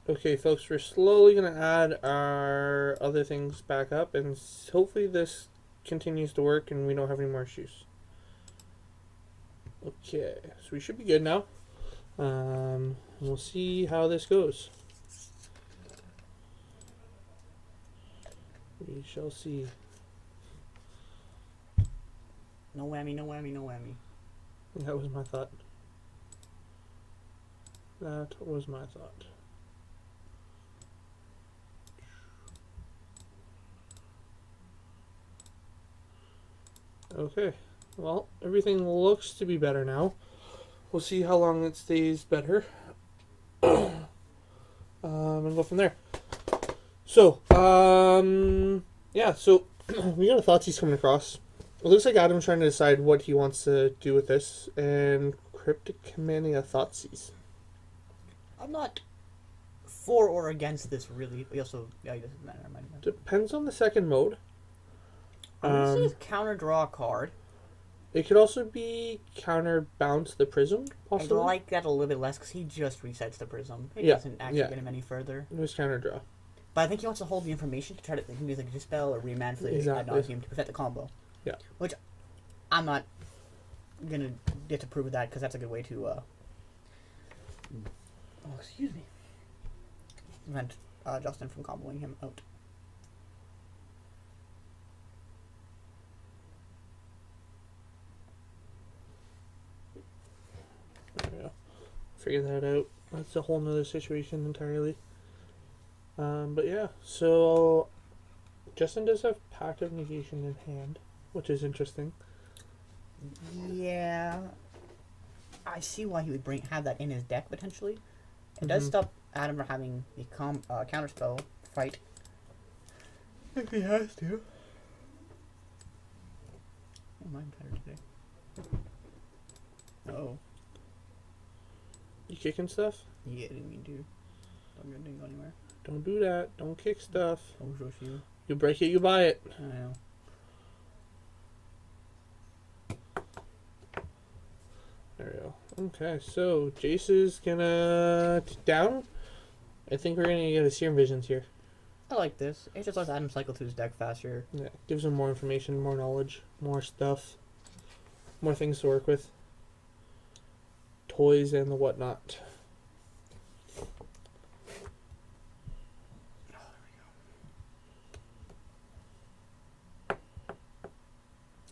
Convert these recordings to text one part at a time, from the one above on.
Okay, folks, we're slowly going to add our other things back up, and hopefully this continues to work and we don't have any more issues. Okay, so we should be good now. We'll see how this goes. We shall see. No whammy, no whammy, no whammy. That was my thought. That was my thought. Okay, well, everything looks to be better now. We'll see how long it stays better. And go from there. So, yeah, so we got a Thoughtseize coming across. It looks like Adam's trying to decide what he wants to do with this, and Cryptic commanding a Thoughtseize. I'm not for or against this, really. It also, yeah, it doesn't matter. Depends on the second mode. This is counter draw a card. It could also be counter bounce the prism, possibly. I like that a little bit less because he just resets the prism. It Yeah, doesn't actually yeah. get him any further. It was counter draw. But I think he wants to hold the information to try to use like a dispel or remand for the Exactly. ad nauseam to prevent the combo. Yeah. Which I'm not gonna disapprove of that because that's a good way to. Oh, excuse me. Prevent Justin from comboing him out. There we go. Figure that out. That's a whole nother situation entirely. But yeah, so Justin does have Pact of Negation in hand, which is interesting. Yeah, I see why he would have that in his deck potentially. It does stop Adam from having the counterspell fight if he has to. Oh, mine's better today. Oh, You kicking stuff? yeah, I didn't mean to. Didn't go anywhere. Don't do that. Don't kick stuff. Oh, shush you. You break it, you buy it. I know. There we go. Okay, so Jace is gonna down. I think we're gonna get a Serum Visions here. I like this. It just lets Adam cycle through his deck faster. Yeah, gives him more information, more knowledge, more stuff, more things to work with. Toys and the whatnot.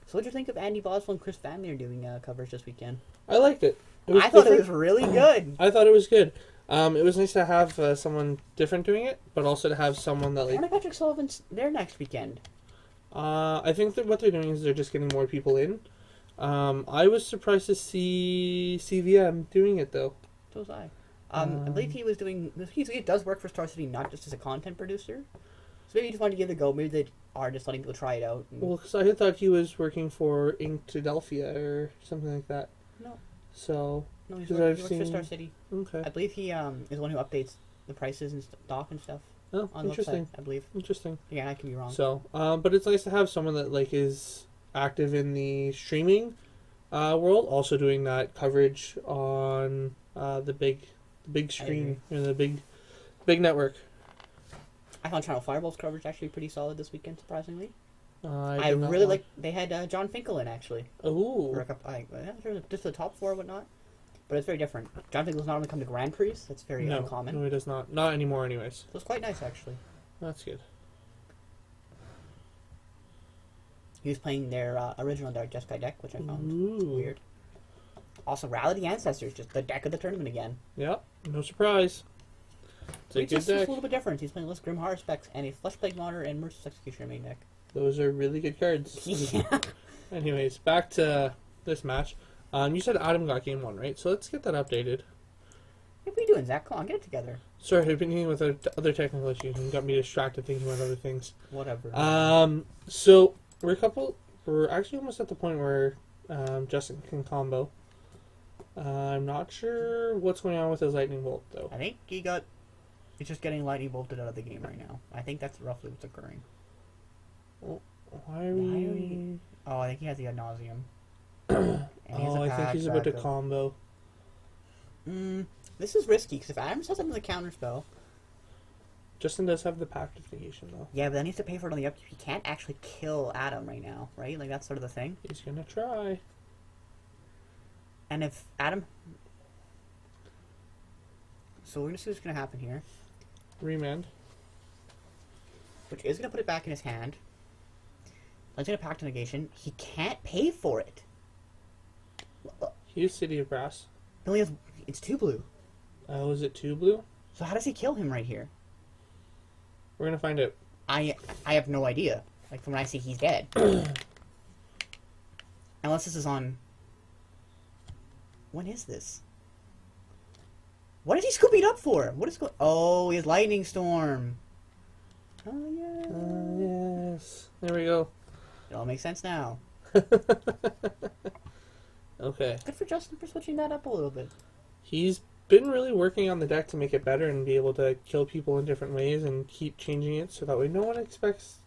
So what'd you think of Andy Boswell and Chris Family doing coverage this weekend? I liked it. I thought it was really good. I thought it was good. It was nice to have someone different doing it, but also to have someone that Wonder Patrick Sullivan's there next weekend. I think that what they're doing is they're just getting more people in. I was surprised to see CVM doing it though. So was I. I believe he was doing. He does work for Star City, not just as a content producer. So maybe he just wanted to give it a go. Maybe they are just letting people try it out. Well, because I had thought he was working for Inktodelphia or something like that. No. So. No, he Because works I've for seen- Star City. Okay. I believe he is the one who updates the prices and stock and stuff Oh, on the interesting. website. I believe. Interesting. Yeah, I could be wrong. So, but it's nice to have someone that like is active in the streaming world, also doing that coverage on the big screen and the big network. I found Channel Fireball's coverage actually pretty solid this weekend, surprisingly. I I really like. They had John Finkel in actually. Oh, For a couple, just the top four, whatnot. But it's very different. John Finkel's not only come to Grand Prix. That's very uncommon. No, he does not. Not anymore, anyways. So it's quite nice actually. That's good. He was playing their original Dark Jeskai deck, which I found Ooh. weird. Also, Rally the Ancestors, just the deck of the tournament again. Yep. No surprise. It's a It's good just a deck. little bit different. He's playing less Grim Horror specs and a Flesh Plague Monitor and Merciless Executioner main deck. Those are really good cards. Yeah. Anyways, back to this match. You said Adam got game 1, right? So let's get that updated. What are you doing, Zach? Come on, get it together. Sorry, I've been dealing with other technical issues and got me distracted thinking about other things. Whatever. So we're actually almost at the point where Justin can combo. I'm not sure what's going on with his lightning bolt though. I think he's just getting lightning bolted out of the game right now. I think that's roughly what's occurring. Why are we? Oh, I think he has the ad nauseum. I think he's about to combo. This is risky because if Adam has something with a counter spell, Justin does have the Pact of Negation, though. Yeah, but then he has to pay for it on the upkeep. He can't actually kill Adam right now, right? Like, that's sort of the thing. He's gonna try. And if Adam... So we're gonna see what's gonna happen here. Remand. Which is gonna put it back in his hand. He's gonna Pact of Negation. He can't pay for it. He used City of Brass. He only has... It's 2 blue. Oh, is it 2 blue? So how does he kill him right here? We're gonna find out. I have no idea. Like, from when I see he's dead. Unless this is on... When is this? What is he scooping up for? What is going... Oh, he has Lightning Storm. Oh, yeah. Yes. There we go. It all makes sense now. Okay. Good for Justin for switching that up a little bit. He's been really working on the deck to make it better and be able to kill people in different ways and keep changing it so that way no one expects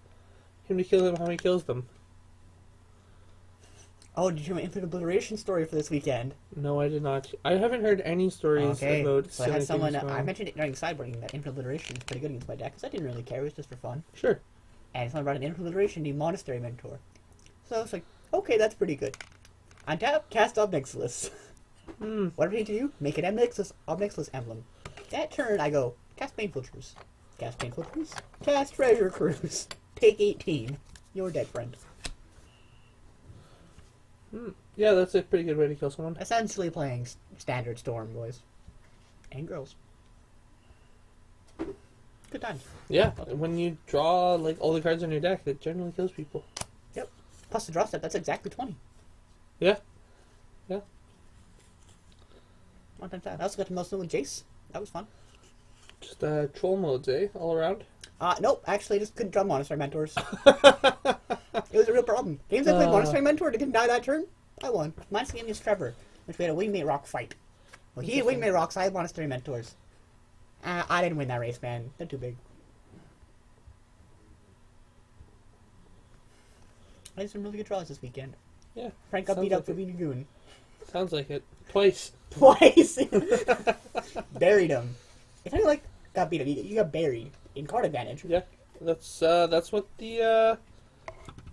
him to kill them how he kills them. Oh, did you hear my Infinite Obliteration story for this weekend? No, I did not. I haven't heard any stories about so I had someone... things going I on. mentioned it during sideboarding that Infinite Obliteration is pretty good against my deck because I didn't really care. It was just for fun. Sure. And someone brought an Infinite Obliteration named Monastery Mentor. So I was like, okay, that's pretty good. Untap, cast Obnixilus. What do I need to do? Make an Obnixilus emblem. That turn, I go, cast Painful Truce. Cast Painful Truce. Cast Treasure Cruise. Take 18. You're dead, friend. Yeah, that's a pretty good way to kill someone. Essentially playing standard Storm, boys. And girls. Good times. Yeah, when you draw like all the cards on your deck, it generally kills people. Yep. Plus the draw step, that's exactly 20. Yeah. Yeah. One time that. I also got to Milestone with Jace. That was fun. Just troll modes, eh? All around? Nope. Actually, I just couldn't draw Monastery Mentors. It was a real problem. Games I played Monastery Mentor and didn't die that turn, I won. Mine's game against Trevor, which we had a Wingmate Rock fight. Well, he had Wingmate Rocks, I had Monastery Mentors. I didn't win that race, man. They're too big. I had some really good draws this weekend. Yeah. Frank got sounds beat up like for being a goon. Sounds like it. Twice. Twice! Buried him. If I got beat up, you got buried. In card advantage. Yeah. That's what the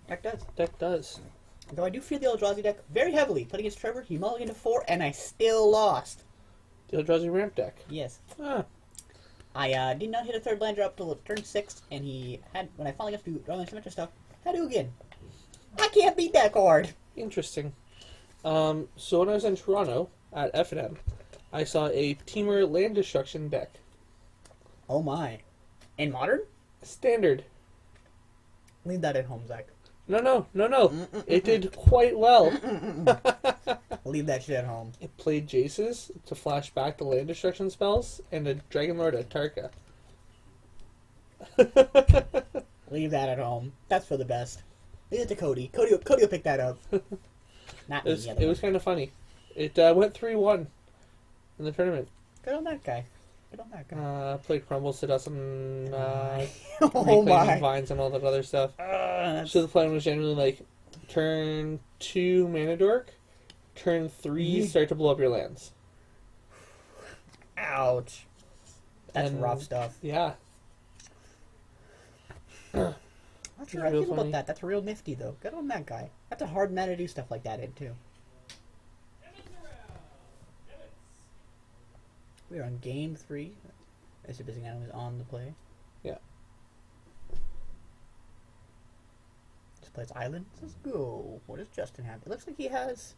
Deck does. deck does. Though I do feel the Eldrazi deck very heavily. Playing against Trevor, he mulliganed to 4, and I still lost. The Eldrazi ramp deck. Yes. Ah. I did not hit a third land drop till turn 6, and he had, when I finally got to do drawing symmetric stuff, had Ugin. I can't beat that card. Interesting. So when I was in Toronto at F&M, I saw a Teamer land destruction deck. Oh my. In Modern? Standard. Leave that at home, Zach. No. It did quite well. Leave that shit at home. It played Jace's to flash back the land destruction spells and a Dragon Lord Atarka. Leave that at home. That's for the best. Leave it to Cody. Cody will pick that up. Not me, the other It one. was kind of funny. It went 3-1 in the tournament. Good on that guy. Good on that guy. Played Crumble, Seduction, Oh my. Vines, and all that other stuff. That's- So the plan was generally like turn 2 Mana Dork, turn 3 start to blow up your lands. Ouch. That's And- rough stuff. Yeah. Not sure how I Real feel funny. about that. That's real nifty, though. Good on that guy. That's a hard man to do stuff like that in, too. We are on game 3. Mr. Busy Animal is on the play. Yeah. Just plays Island. Let's go. What does Justin have? It looks like he has...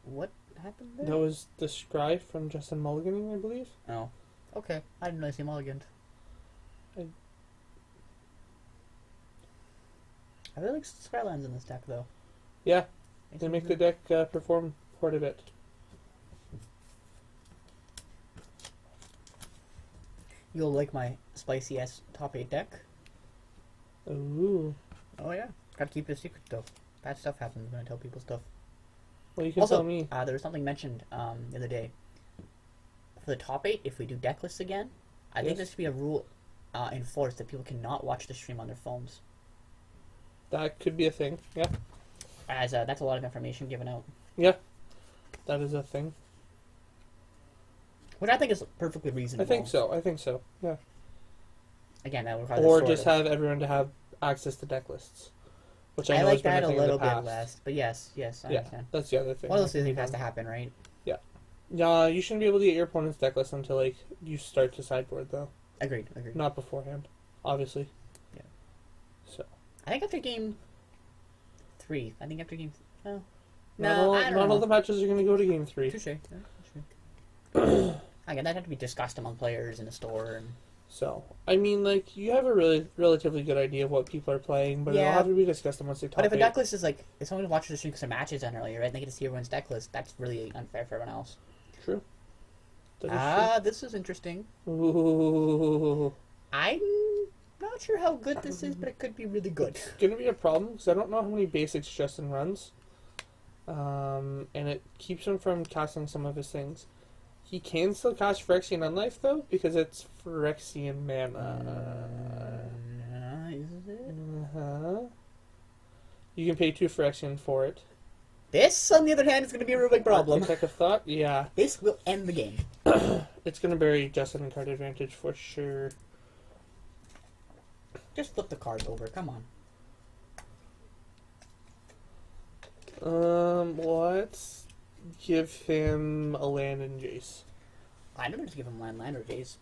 What happened there? That was the Scry from Justin Mulligan, I believe. Oh. Okay. I didn't really see mulligans. I really like Skylands in this deck, though. Yeah. Makes They me make good. the deck perform quite a bit. You'll like my spicy ass top 8 deck. Ooh. Oh yeah. Gotta keep it a secret though. Bad stuff happens when I tell people stuff. Well, you can Also, tell me. there was something mentioned the other day. For the top 8, if we do deck lists again, I think Yes. there should be a rule enforced that people cannot watch the stream on their phones. That could be a thing. Yeah. As that's a lot of information given out. Yeah. That is a thing. Which I think is perfectly reasonable. I think so. Yeah. Again, that would Or just have everyone to have access to deck lists. Which I know like has been that a thing in the little bit past. less. But yes, I understand. That's the other thing. One of those things has to happen, right? Yeah, you shouldn't be able to get your opponent's deck list until like you start to sideboard, though. Agreed. Not beforehand, obviously. Yeah. So. I think after game 3. I think after game. Oh. No, I don't not know. all the matches are going to go to game 3. Touche. Again, that had to be discussed among players in the store. And... So, I mean, like, you have a really relatively good idea of what people are playing, but it'll have to be discussed once they talk. But if a deck list is like, if someone watches the stream because their matches on earlier, right, and they get to see everyone's deck list, that's really unfair for everyone else. True. This is interesting. Ooh. I'm not sure how good this is, but it could be really good. It's going to be a problem, because I don't know how many basics Justin runs. And it keeps him from casting some of his things. He can still cast Phyrexian Unlife, though, because it's Phyrexian mana. Is it? Uh-huh. You can pay 2 Phyrexian for it. This, on the other hand, is going to be a real big problem. Architect of Thought? Yeah. This will end the game. It's going to bury Justin in card advantage for sure. Just flip the cards over, come on. Let's give him a land and Jace. I never just give him land or Jace.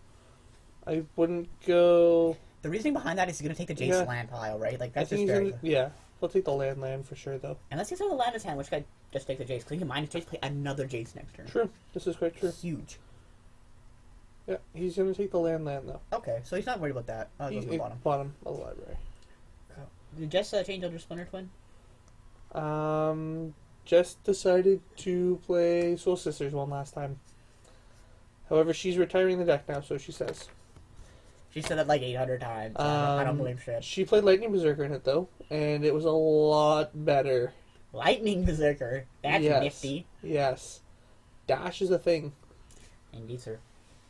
I wouldn't go... The reasoning behind that is he's going to take the Jace land pile, right? Like, that's just very... Yeah, he'll take the land for sure, though. Unless he's on the land in his hand, which guy just take the Jace. Because he can mind his Jace, play another Jace next turn. True. This is quite true. Huge. Yeah, he's going to take the land, though. Okay, so he's not worried about that. Oh, it goes to the bottom. Bottom of the library. Did Jess change under Splinter Twin? Jess decided to play Soul Sisters one last time. However, she's retiring the deck now, so she says. She said that like 800 times. I don't believe shit. She played Lightning Berserker in it, though, and it was a lot better. Lightning Berserker? That's nifty. Yes. Dash is a thing. Indeed, sir.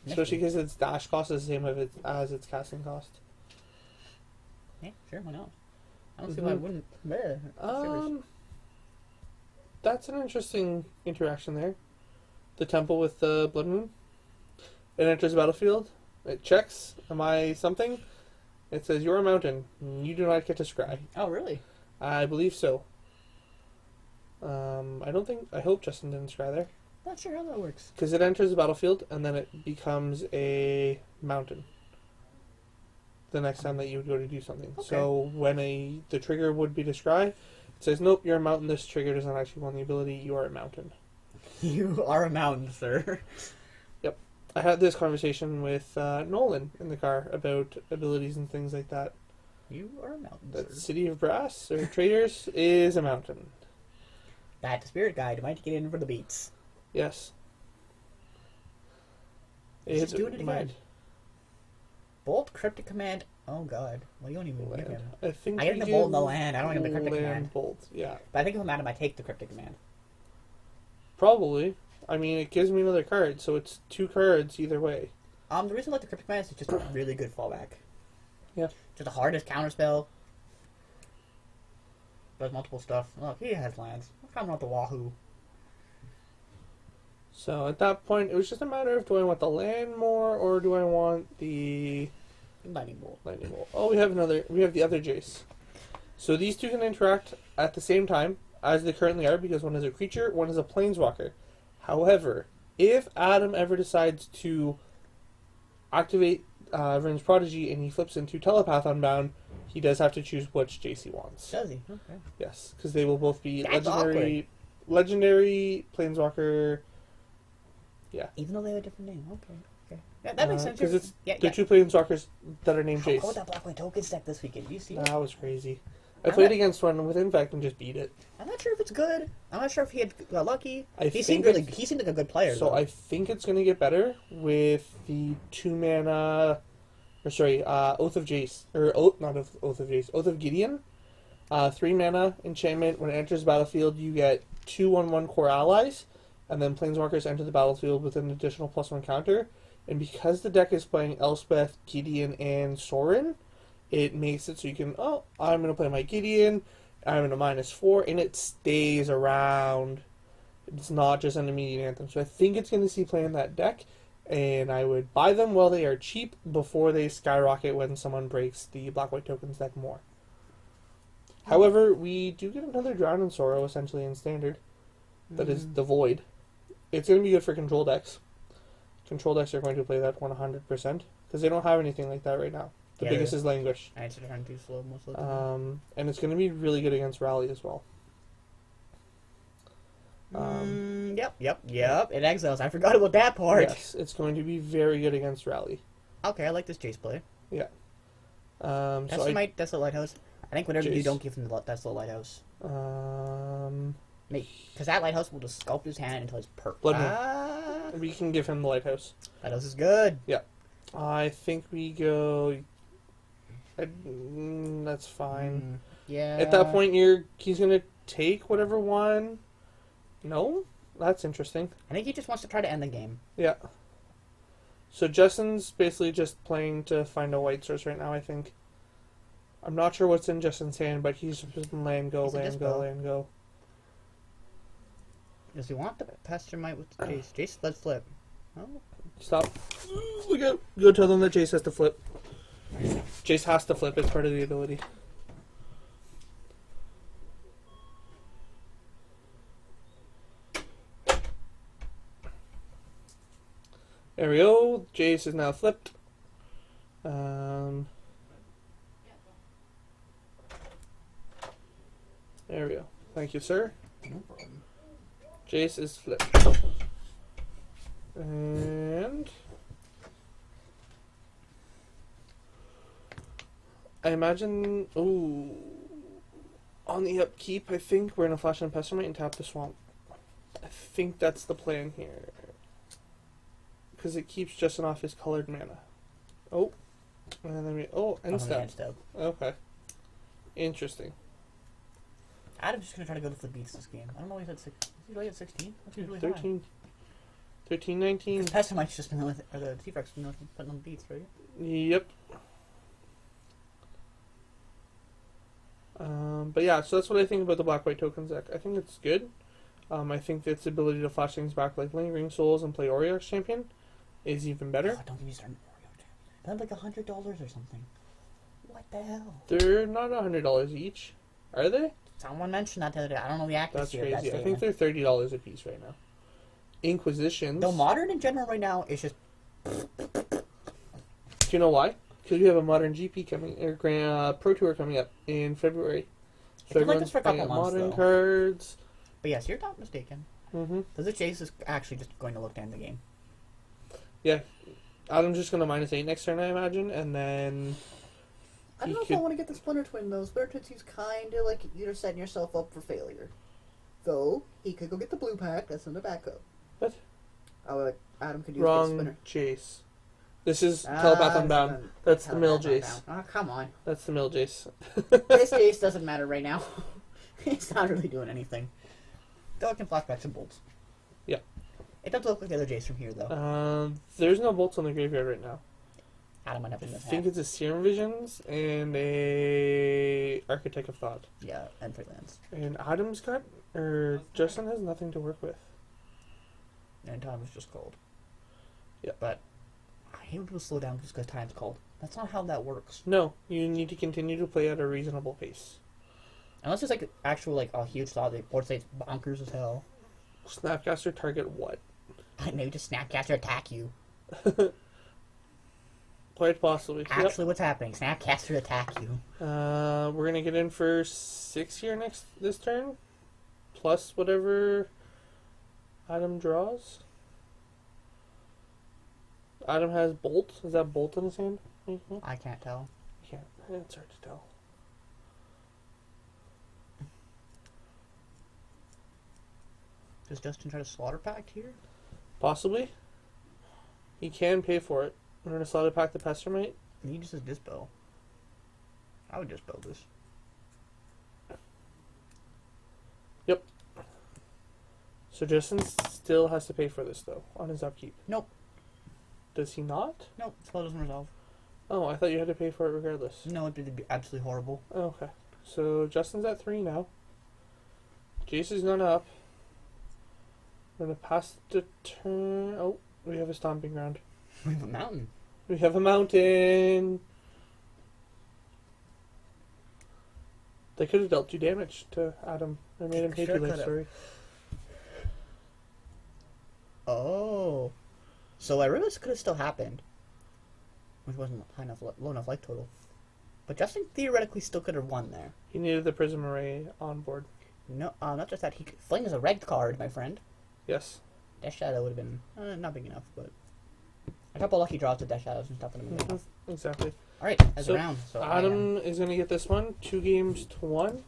Especially because its dash cost is the same as its casting cost. Yeah, sure, why not? I don't see why I wouldn't. That's an interesting interaction there. The temple with the Blood Moon. It enters the battlefield. It checks. Am I something? It says, you're a mountain. You do not get to scry. Oh, really? I believe so. I hope Justin didn't scry there. Not sure how that works. Because it enters the battlefield, and then it becomes a mountain. The next time that you would go to do something. Okay. So when the trigger would be to scry, it says, nope, you're a mountain. This trigger does not actually want the ability. You are a mountain. You are a mountain, sir. Yep. I had this conversation with Nolan in the car about abilities and things like that. You are a mountain, That sir. City of Brass, or Traders, is a mountain. That spirit guide might get in for the beats. Yes. He's doing it again. Bolt Cryptic Command. Oh god. Well, you don't even give him. I get the Bolt in the land. I don't get the Cryptic Command. Bolt, yeah. But I think if I'm Adam, I take the Cryptic Command. Probably. I mean, it gives me another card, so it's 2 cards either way. The reason I like the Cryptic Command is it's just a really good fallback. Yeah. Just the hardest counterspell. Does multiple stuff. Look, he has lands. I'm coming out the wahoo. So at that point, it was just a matter of, do I want the land more, or do I want the Lightning Bolt. Lightning Bolt? Oh, we have the other Jace. So these two can interact at the same time as they currently are, because one is a creature, one is a planeswalker. However, if Adam ever decides to activate Vryn's Prodigy and he flips into Telepath Unbound, he does have to choose which Jace he wants. Does he? Okay. Yes, because they will both be That's legendary planeswalker. Yeah. Even though they have a different name. Okay. Yeah, that makes sense. Because they're 2 planeswalkers that are named Jace. How that Black White Tokens deck this weekend? Did you see that? That was crazy. I played against one with Infect and just beat it. I'm not sure if it's good. I'm not sure if he got lucky. He seemed seemed like a good player. So I think it's going to get better with the 2-mana... Oath of Jace. Not Oath of Jace. Oath of Gideon. 3 mana enchantment. When it enters the battlefield, you get 2/1/1 core allies. And then planeswalkers enter the battlefield with an additional +1 counter. And because the deck is playing Elspeth, Gideon, and Sorin, it makes it so you can, I'm going to play my Gideon, I'm in a -4, and it stays around. It's not just an immediate anthem. So I think it's going to see play in that deck. And I would buy them while they are cheap before they skyrocket when someone breaks the black-white tokens deck more. However, we do get another Drown in Sorrow essentially in Standard. That is the Void. It's going to be good for control decks. Control decks are going to play that 100% because they don't have anything like that right now. The biggest is Languish. I answered her too slow most of the time. And it's going to be really good against Rally as well. Yep. It exiles. I forgot about that part. Yes, it's going to be very good against Rally. Okay, I like this Jace play. Yeah. That's my Desolate Lighthouse. I think whatever you don't give him the Desolate Lighthouse. Because that Lighthouse will just sculpt his hand until it's perfect. Blood Moon. We can give him the Lighthouse. Lighthouse is good. Yeah. I think we go... that's fine. Yeah. At that point, he's going to take whatever one... No? That's interesting. I think he just wants to try to end the game. Yeah. So Justin's basically just playing to find a white source right now, I think. I'm not sure what's in Justin's hand, but he's just land go. Does he want the Pestermite with the Jace? Jace, let's flip. Oh. Stop. Look out. Go tell them that Jace has to flip. Jace has to flip. It's part of the ability. There we go. Jace is now flipped. There we go. Thank you, sir. No problem. Jace is flipped. And I imagine, on the upkeep, I think we're going to flash on Pestermite and tap the swamp. I think that's the plan here. Because it keeps Justin off his colored mana. Oh. And then end step. Okay. Interesting. Adam's just going to try to go to the beats this game. I don't know, he's at 6. Is he really at 16? That's really 13. 13, 19. Because Pestermite's just been with, or the T-Rex been putting on the beats, right? Yep. But yeah, so that's what I think about the black-white tokens deck. I think it's good. I think its ability to flash things back like Lingering Souls and play Oriox Champion is even better. Oh, don't get me started on Oriox Champion. That's like $100 or something. What the hell? They're not $100 each, are they? Someone mentioned that the other day. I don't know the accuracy That's crazy. of that I think they're $30 a piece right now. Inquisitions. The modern in general right now is just... Do you know why? Because we have a modern GP coming, or Pro Tour coming up in February. So like this for a couple months, modern though. Cards. But yes, you're not mistaken. Mm-hmm. So the Jace is actually just going to look to end the game. Yeah. Adam's just going to -8 next turn, I imagine, and then... I don't know if I want to get the Splinter Twin, though. Splinter Twin seems kind of like you're setting yourself up for failure. Though, he could go get the blue pack. That's in the backup. What? Oh, Adam could use Wrong Splinter. Jace. This is Telepath Unbound. That's the mill Jace. Oh, come on. That's the mill Jace. This Jace doesn't matter right now. It's not really doing anything. Though it can flash back some bolts. Yeah. It doesn't look like the other Jace from here, though. There's no bolts on the graveyard right now. Adam might have to I think it's a Serum Visions and a Architect of Thought. Yeah, and 3 lands. And Adam's got, or Justin has nothing to work with. And time is just cold. Yeah. But I hate when people slow down just because time's cold. That's not how that works. No, you need to continue to play at a reasonable pace. Unless it's like actual like a huge thought, the board state's bonkers as hell. Snapcaster target what? Maybe just Snapcaster attack you. Quite possibly. Actually, what's happening? Snapcaster attack you. We're gonna get in for 6 here this turn, plus whatever Adam draws. Adam has Bolt. Is that Bolt in his hand? Mm-hmm. I can't tell. Yeah, it's hard to tell. Does Justin try to slaughter pact here? Possibly. He can pay for it. We're gonna slaughter pack the Pestermite. He just says dispel. I would dispel this. Yep. So Justin still has to pay for this though on his upkeep. Nope. Does he not? Nope. Spell doesn't resolve. Oh, I thought you had to pay for it regardless. No, it'd be absolutely horrible. Oh, okay. So Justin's at 3 now. Jace is gone up. I'm gonna pass the turn. Oh, We have a stomping ground. We have a mountain. We have a mountain. They could have dealt 2 damage to Adam. Or made him hate you that story. Oh. So Iris could have still happened. Which wasn't high enough, low enough life total. But Justin theoretically still could have won there. He needed the Prism Array on board. No, not just that. Fling is a red card, my friend. Yes. Death Shadow would have been not big enough, but a couple lucky draws to Death Shadows and stuff would have been enough. Exactly. All right, as a round. So Adam is going to get this one, 2 games to 1.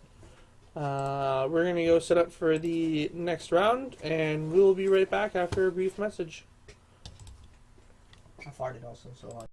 We're going to go set up for the next round, and we'll be right back after a brief message. I farted also, so.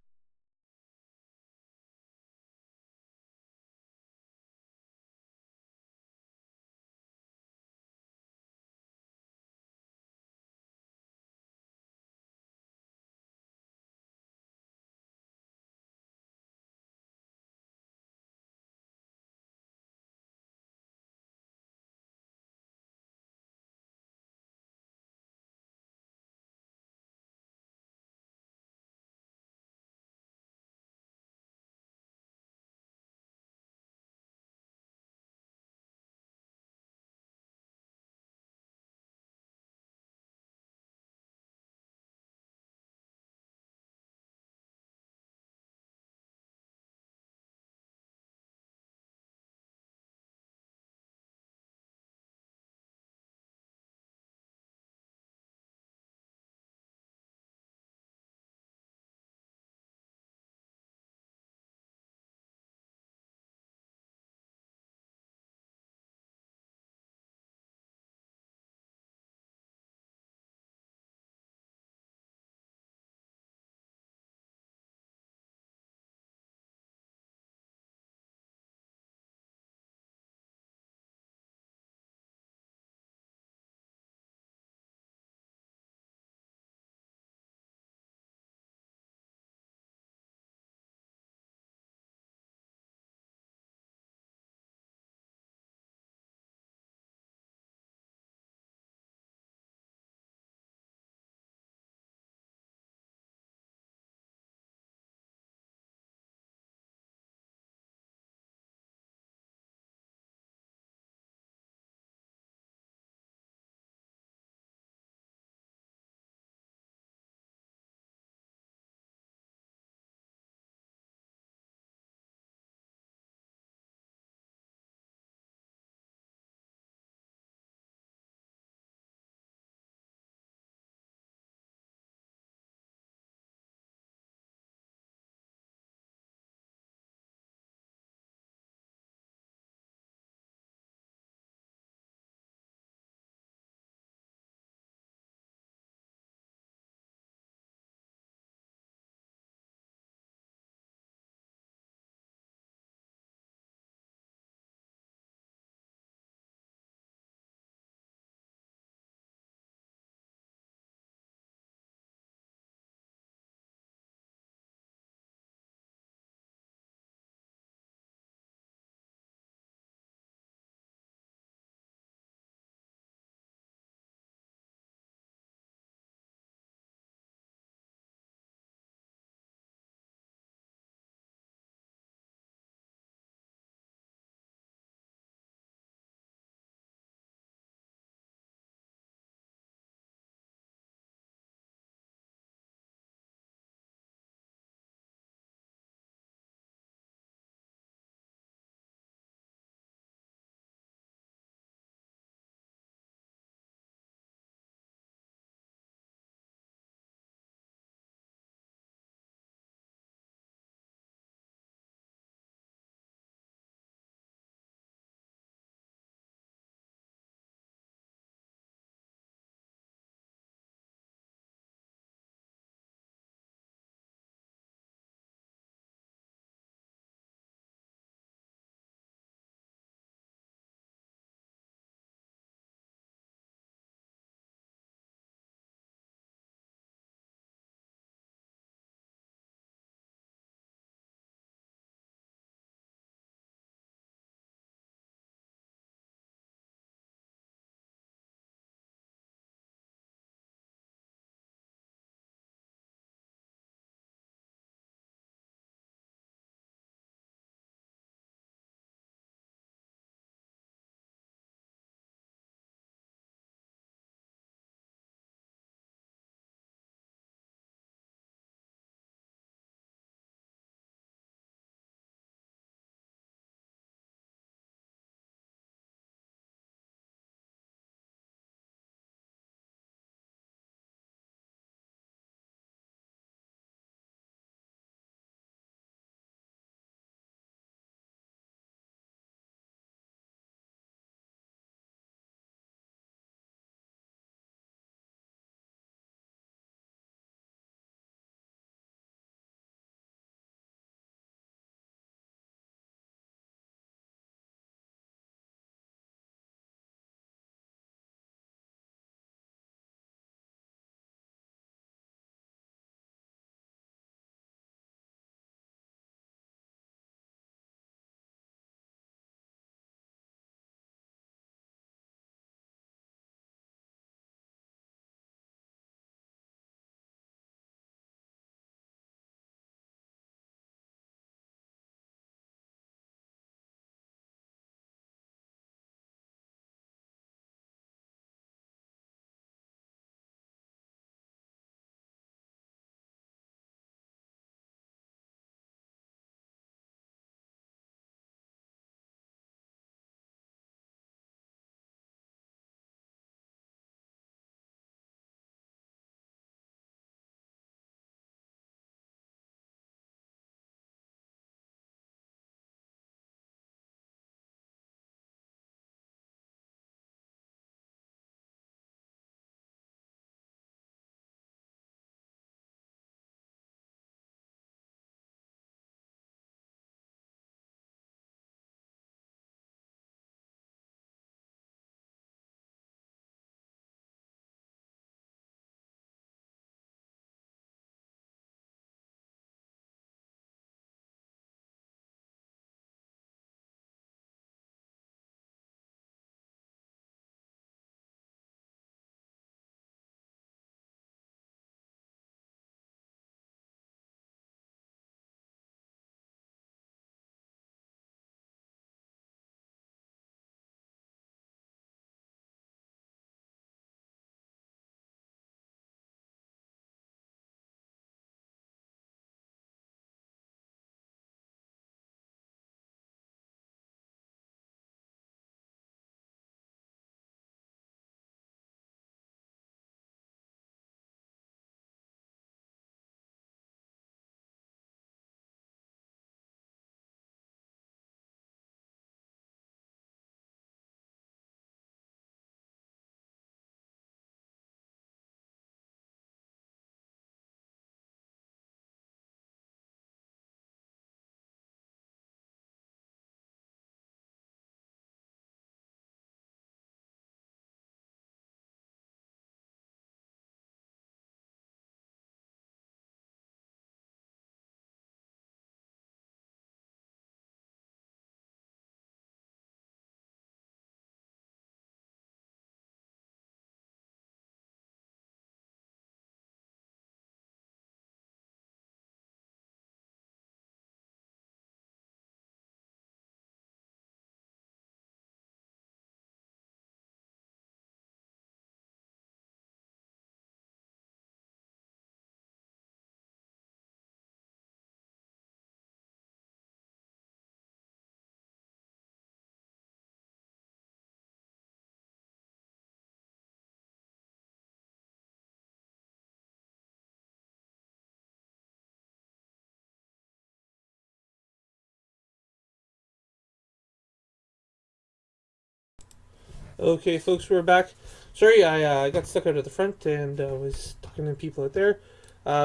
Okay, folks, we're back. Sorry, I got stuck out at the front and was talking to people out there.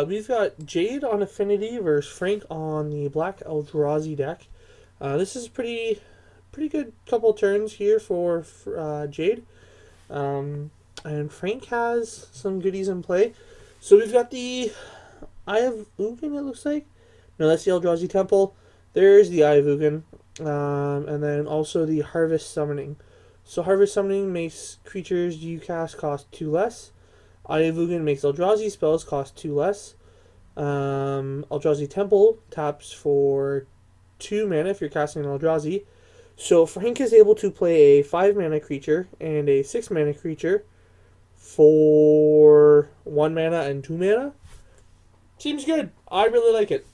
We've got Jade on Affinity versus Frank on the Black Eldrazi deck. This is pretty good couple turns here for Jade. And Frank has some goodies in play. So we've got the Eye of Ugin, it looks like. No, that's the Eldrazi Temple. There's the Eye of Ugin. And then also the Harvest Summoning. So Harvest Summoning makes creatures you cast cost 2 less. Eye of Ugin makes Eldrazi spells cost 2 less. Eldrazi Temple taps for 2 mana if you're casting an Eldrazi. So Frank is able to play a 5 mana creature and a 6 mana creature for 1 mana and 2 mana. Seems good. I really like it.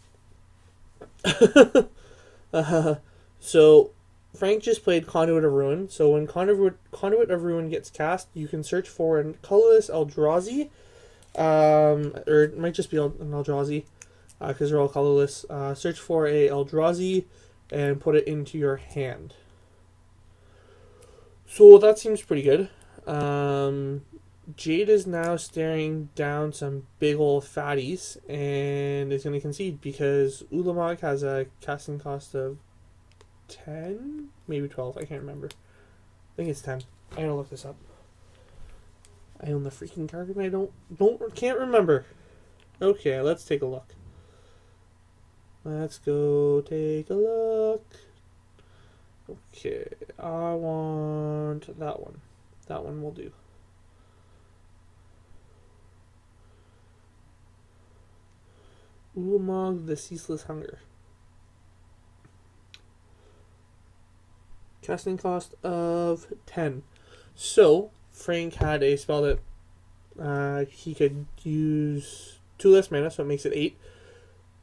So Frank just played Conduit of Ruin. So when Conduit of Ruin gets cast, you can search for a colorless Eldrazi. Or it might just be an Eldrazi, because they're all colorless. Search for a Eldrazi and put it into your hand. So that seems pretty good. Jade is now staring down some big old fatties and is going to concede because Ulamog has a casting cost of 10, maybe 12. I can't remember. I think it's 10. I gotta look this up. I own the freaking card and I can't remember. Okay, let's take a look. Let's go take a look. Okay, I want that one. That one will do. Ulamog, the Ceaseless Hunger. Casting cost of 10. So, Frank had a spell that he could use 2 less mana, so it makes it 8.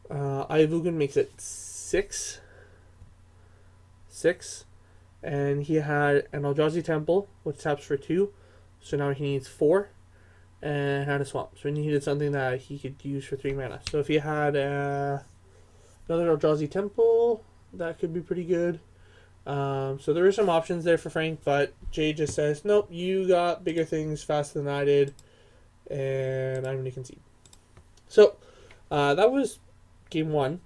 Eye of Ugin makes it 6. And he had an Eldrazi Temple, which taps for 2. So now he needs 4. And had a Swamp. So he needed something that he could use for 3 mana. So if he had another Eldrazi Temple, that could be pretty good. So there are some options there for Frank, but Jay just says, nope, you got bigger things faster than I did, and I'm going to concede. So, that was game 1.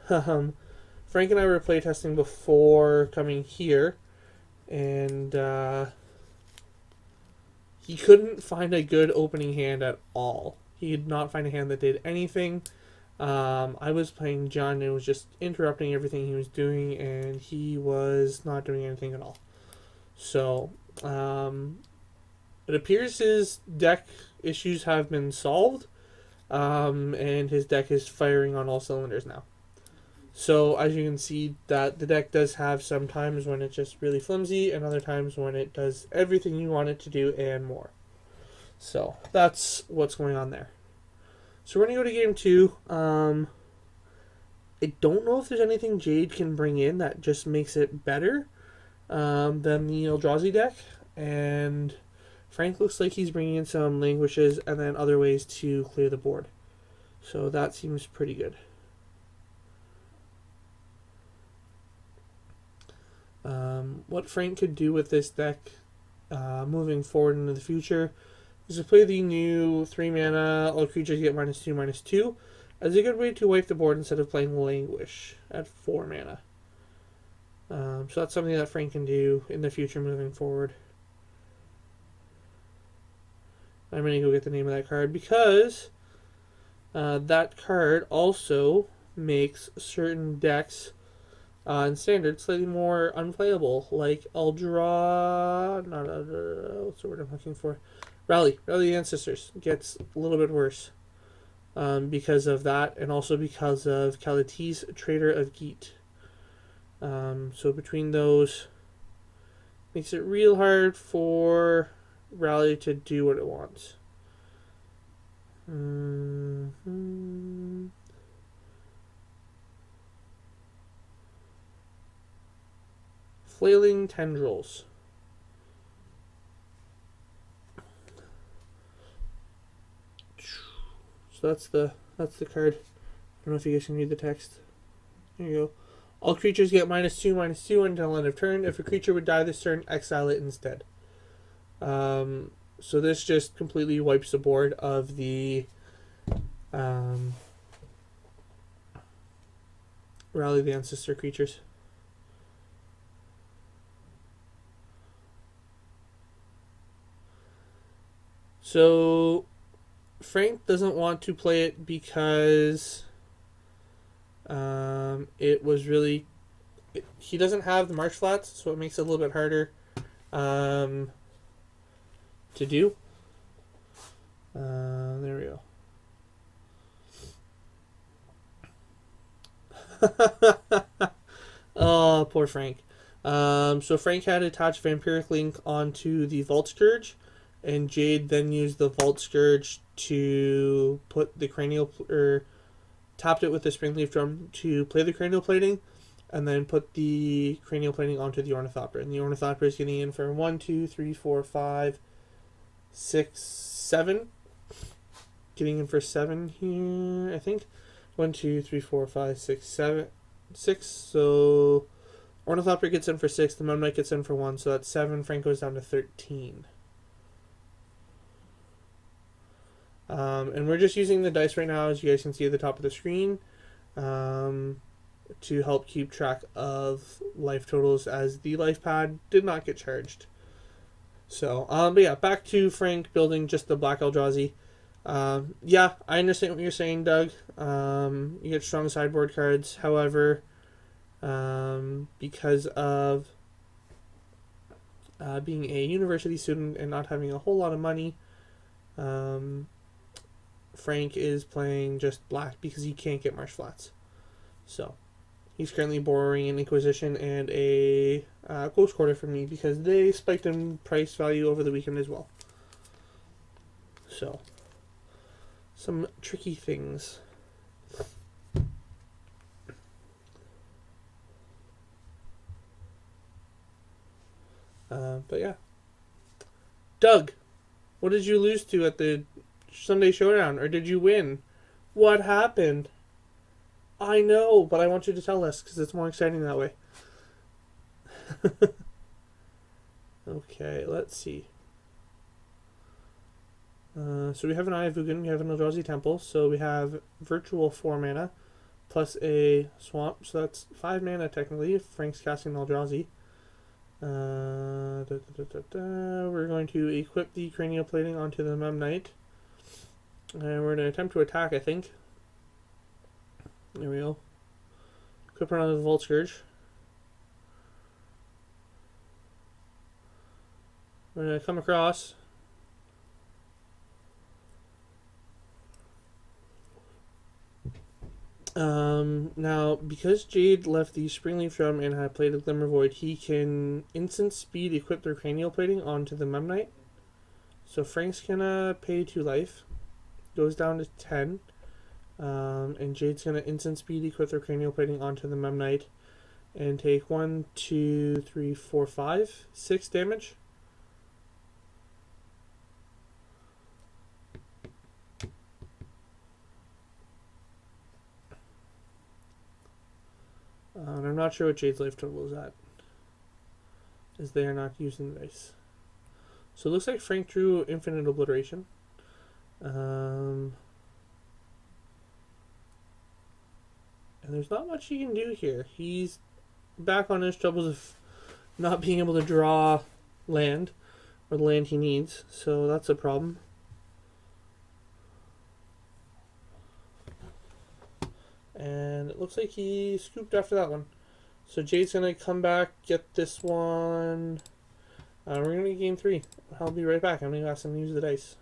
Frank and I were playtesting before coming here, and he couldn't find a good opening hand at all. He could not find a hand that did anything. I was playing John and it was just interrupting everything he was doing, and he was not doing anything at all. So, it appears his deck issues have been solved, and his deck is firing on all cylinders now. So, as you can see, that the deck does have some times when it's just really flimsy, and other times when it does everything you want it to do and more. So, that's what's going on there. So we're going to go to game 2. I don't know if there's anything Jade can bring in that just makes it better than the Eldrazi deck. And Frank looks like he's bringing in some Languishes and then other ways to clear the board. So that seems pretty good. What Frank could do with this deck moving forward into the future is to play the new 3 mana, all creatures get -2/-2, as a good way to wipe the board instead of playing Languish at 4 mana. So that's something that Frank can do in the future moving forward. I'm going to go get the name of that card because that card also makes certain decks in Standard slightly more unplayable, like what's the word I'm looking for? Rally the Ancestors gets a little bit worse because of that, and also because of Kalate's Trader of Geet. So between those, makes it real hard for Rally to do what it wants. Flailing Tendrils. So that's the card. I don't know if you guys can read the text. There you go. All creatures get -2/-2 until end of turn. If a creature would die this turn, exile it instead. So this just completely wipes the board of the Rally the Ancestor creatures. So Frank doesn't want to play it because it was really... he doesn't have the Marsh Flats, so it makes it a little bit harder to do. There we go. Oh, poor Frank. So Frank had attached Vampiric Link onto the Vault Scourge, and Jade then used the Vault Scourge to put the cranial, or tapped it with the Springleaf Drum to play the cranial plating, and then put the cranial plating onto the Ornithopter. And the Ornithopter is getting in for 1, 2, 3, 4, 5, 6, 7. Getting in for 7 here, I think. 1, 2, 3, 4, 5, 6, 7, 6. So Ornithopter gets in for 6. The Memnite gets in for 1. So that's 7. Frank goes down to 13. And we're just using the dice right now, as you guys can see at the top of the screen, to help keep track of life totals, as the life pad did not get charged. So, but yeah, back to Frank building just the Black Eldrazi. Yeah, I understand what you're saying, Doug. You get strong sideboard cards. However, because of being a university student and not having a whole lot of money, Frank is playing just black because he can't get Marsh Flats. So he's currently borrowing an Inquisition and a Ghost Quarter from me because they spiked in price value over the weekend as well. So some tricky things. But yeah. Doug, what did you lose to at the Sunday Showdown? Or did you win? What happened? I know, but I want you to tell us because it's more exciting that way. Okay, let's see. So we have an Eye of Ugin, we have an Eldrazi Temple, so we have Virtual 4 mana plus a Swamp, so that's 5 mana technically if Frank's casting Eldrazi. We're going to equip the Cranial Plating onto the Memnite. And we're going to attempt to attack, I think. There we go. Equip her onto the Vault Scourge. We're going to come across. Now, because Jade left the Springleaf Drum and had played a Glimmer Void, he can instant speed equip their Cranial Plating onto the Memnite. So Frank's gonna pay 2 life. Goes down to 10. And Jade's gonna instant speed equip their Cranial Plating onto the Memnite and take 1, 2, 3, 4, 5, 6 damage. And I'm not sure what Jade's life total is at, as they are not using the dice. So it looks like Frank drew Infinite Obliteration. And there's not much he can do here. He's back on his troubles of not being able to draw land, or the land he needs, so that's a problem. And it looks like he scooped after that one. So Jade's going to come back, get this one. We're going to game 3. I'll be right back. I'm going to ask him to use the dice.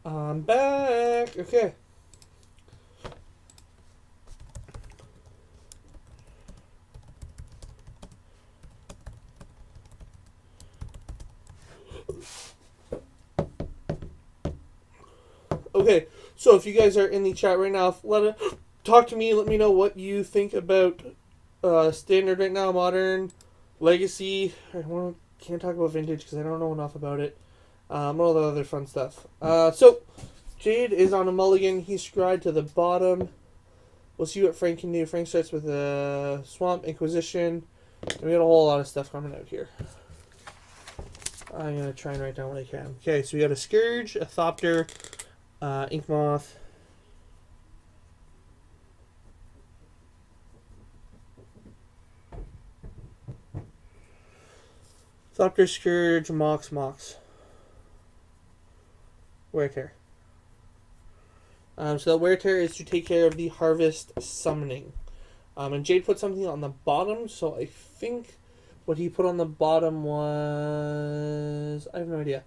I'm back. Okay. Okay, so if you guys are in the chat right now, talk to me. Let me know what you think about standard right now, modern, legacy. Can't talk about vintage because I don't know enough about it. All the other fun stuff. So Jade is on a mulligan. He's scryed to the bottom. We'll see what Frank can do. Frank starts with a Swamp, Inquisition, and we got a whole lot of stuff coming out here. I'm going to try and write down what I can. Okay, so we got a Scourge, a Thopter, Ink Moth. Thopter, Scourge, Mox. Wear Tear. So the Wear Tear is to take care of the Harvest Summoning. And Jade put something on the bottom, so I think what he put on the bottom was... I have no idea.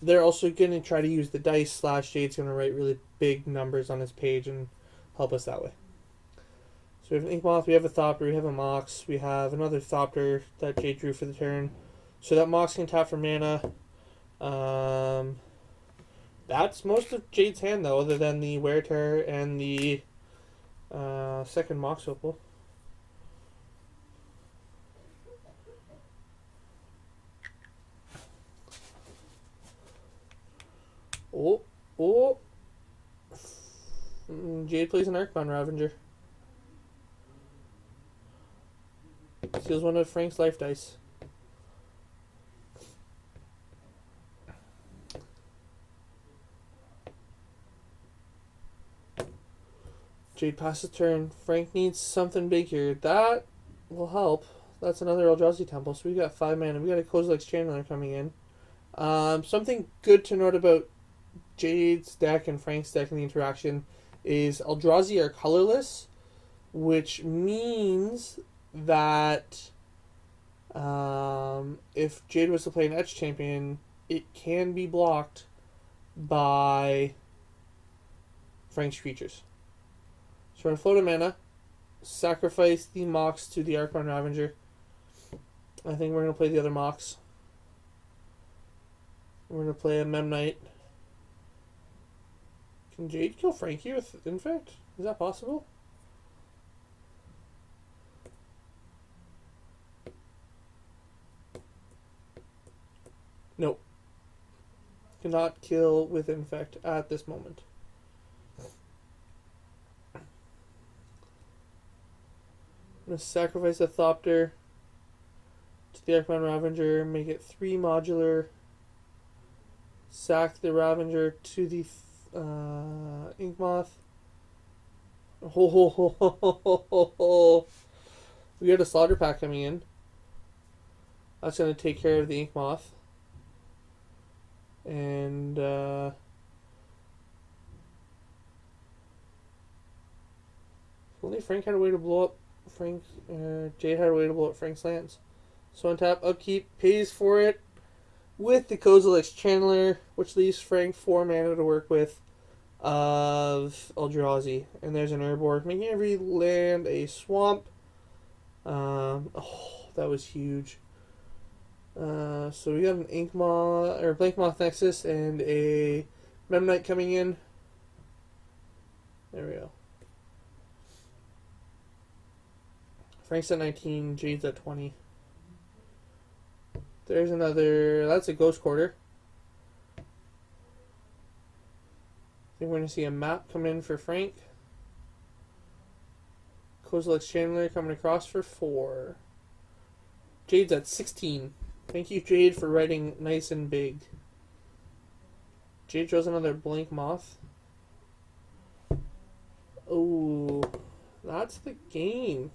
They're also going to try to use the dice / Jade's going to write really big numbers on his page and help us that way. So we have an Ink Moth, we have a Thopter, we have a Mox, we have another Thopter that Jade drew for the turn. So that Mox can tap for mana. That's most of Jade's hand, though, other than the Wear Tear and the second Mox Opal. Oh. Jade plays an Arcbound Ravager. Steals one of Frank's life dice. Jade passes turn. Frank needs something big here. That will help. That's another Eldrazi Temple. So we got 5 mana. We got a Kozilek's Chandler coming in. Something good to note about Jade's deck and Frank's deck and the interaction is Eldrazi are colorless, which means that if Jade was to play an Etch Champion, it can be blocked by Frank's creatures. So we're going to float a mana, sacrifice the Mox to the Archon Ravager. I think we're going to play the other Mox. We're going to play a Memnite. Can Jade kill Frankie with Infect? Is that possible? Nope. Cannot kill with Infect at this moment. I'm going to sacrifice a Thopter to the Archon Ravager, make it 3 modular, sack the Ravager to the Ink Moth. We got a Slaughter Pack coming in. That's going to take care of the Ink Moth. And if only Frank had a way to blow up Jade had a way to blow up Frank's lands. So untap, upkeep, pays for it with the Kozilek's Chandler, which leaves Frank 4 mana to work with of Eldrazi. And there's an Urborg, making every land a swamp. That was huge. So we got an Ink Moth, or Blank Moth Nexus, and a Memnite coming in. There we go. Frank's at 19, Jade's at 20. There's another, that's a Ghost Quarter. I think we're going to see a map come in for Frank. Kozilek's Chandler coming across for 4. Jade's at 16. Thank you, Jade, for writing nice and big. Jade draws another Blank Moth. Oh, that's the game.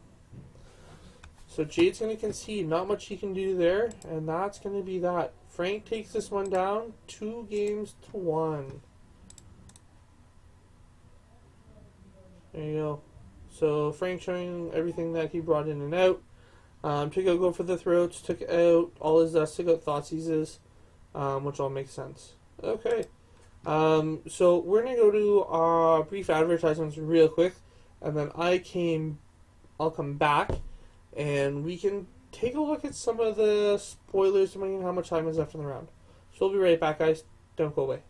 So Jade's going to concede. Not much he can do there, and that's going to be that. Frank takes this one down 2-1. There you go. So Frank showing everything that he brought in and out. Took out Go for the Throats, took out all his took out Thoughtseizes, which all makes sense. Okay. So we're gonna go to brief advertisements real quick, and then I'll come back, and we can take a look at some of the spoilers depending on how much time is left in the round. So we'll be right back, guys. Don't go away.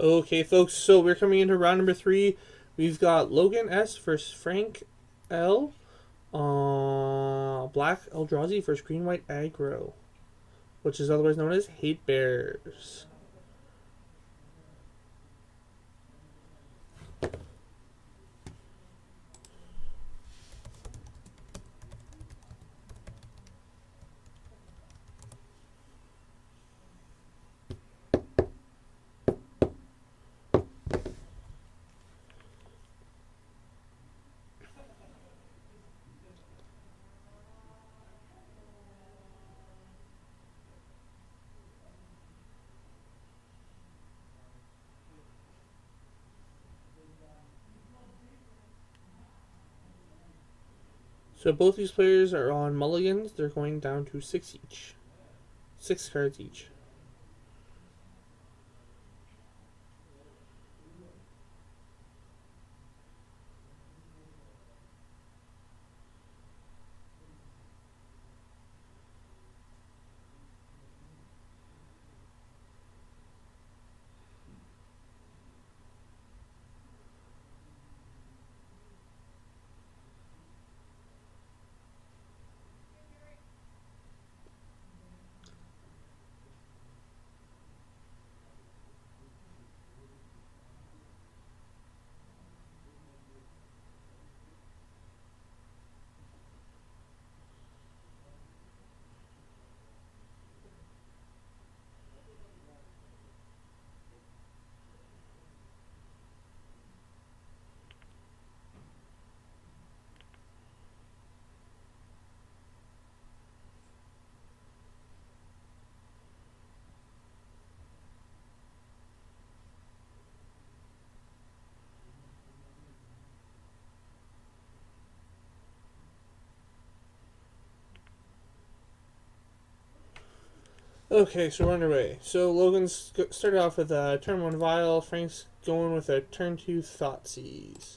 Okay, folks, so we're coming into round number 3. We've got Logan S versus Frank L. Black Eldrazi versus Green White Aggro, which is otherwise known as Hatebears. So both these players are on mulligans. They're going down to 6 each. 6 cards each. Okay, so we're underway. So Logan's started off with a turn 1 Vial. Frank's going with a turn 2 Thoughtseize.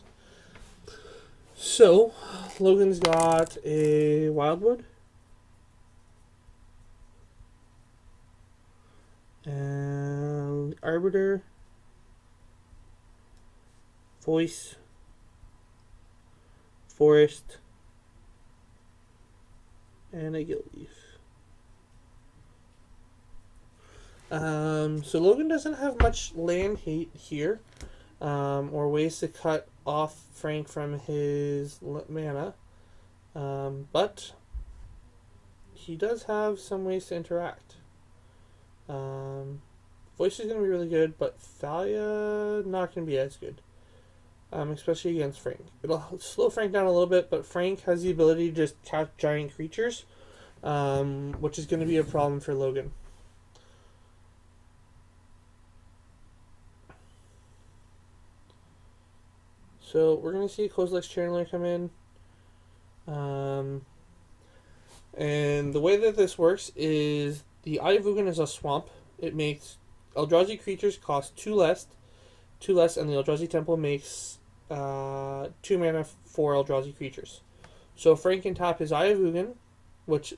So, Logan's got a Wildwood. And Arbiter. Voice. Forest. And a Guild Leaf. So Logan doesn't have much land hate here, or ways to cut off Frank from his mana, but he does have some ways to interact. Voice is going to be really good, but Thalia not going to be as good, especially against Frank. It'll slow Frank down a little bit, but Frank has the ability to just catch giant creatures, which is going to be a problem for Logan. So we're going to see Kozilek's Channeler come in. And the way that this works is the Eye of Ugin is a swamp. It makes Eldrazi creatures cost 2 less, and the Eldrazi Temple makes 2 mana for Eldrazi creatures. So Frank can tap his Eye of Ugin, which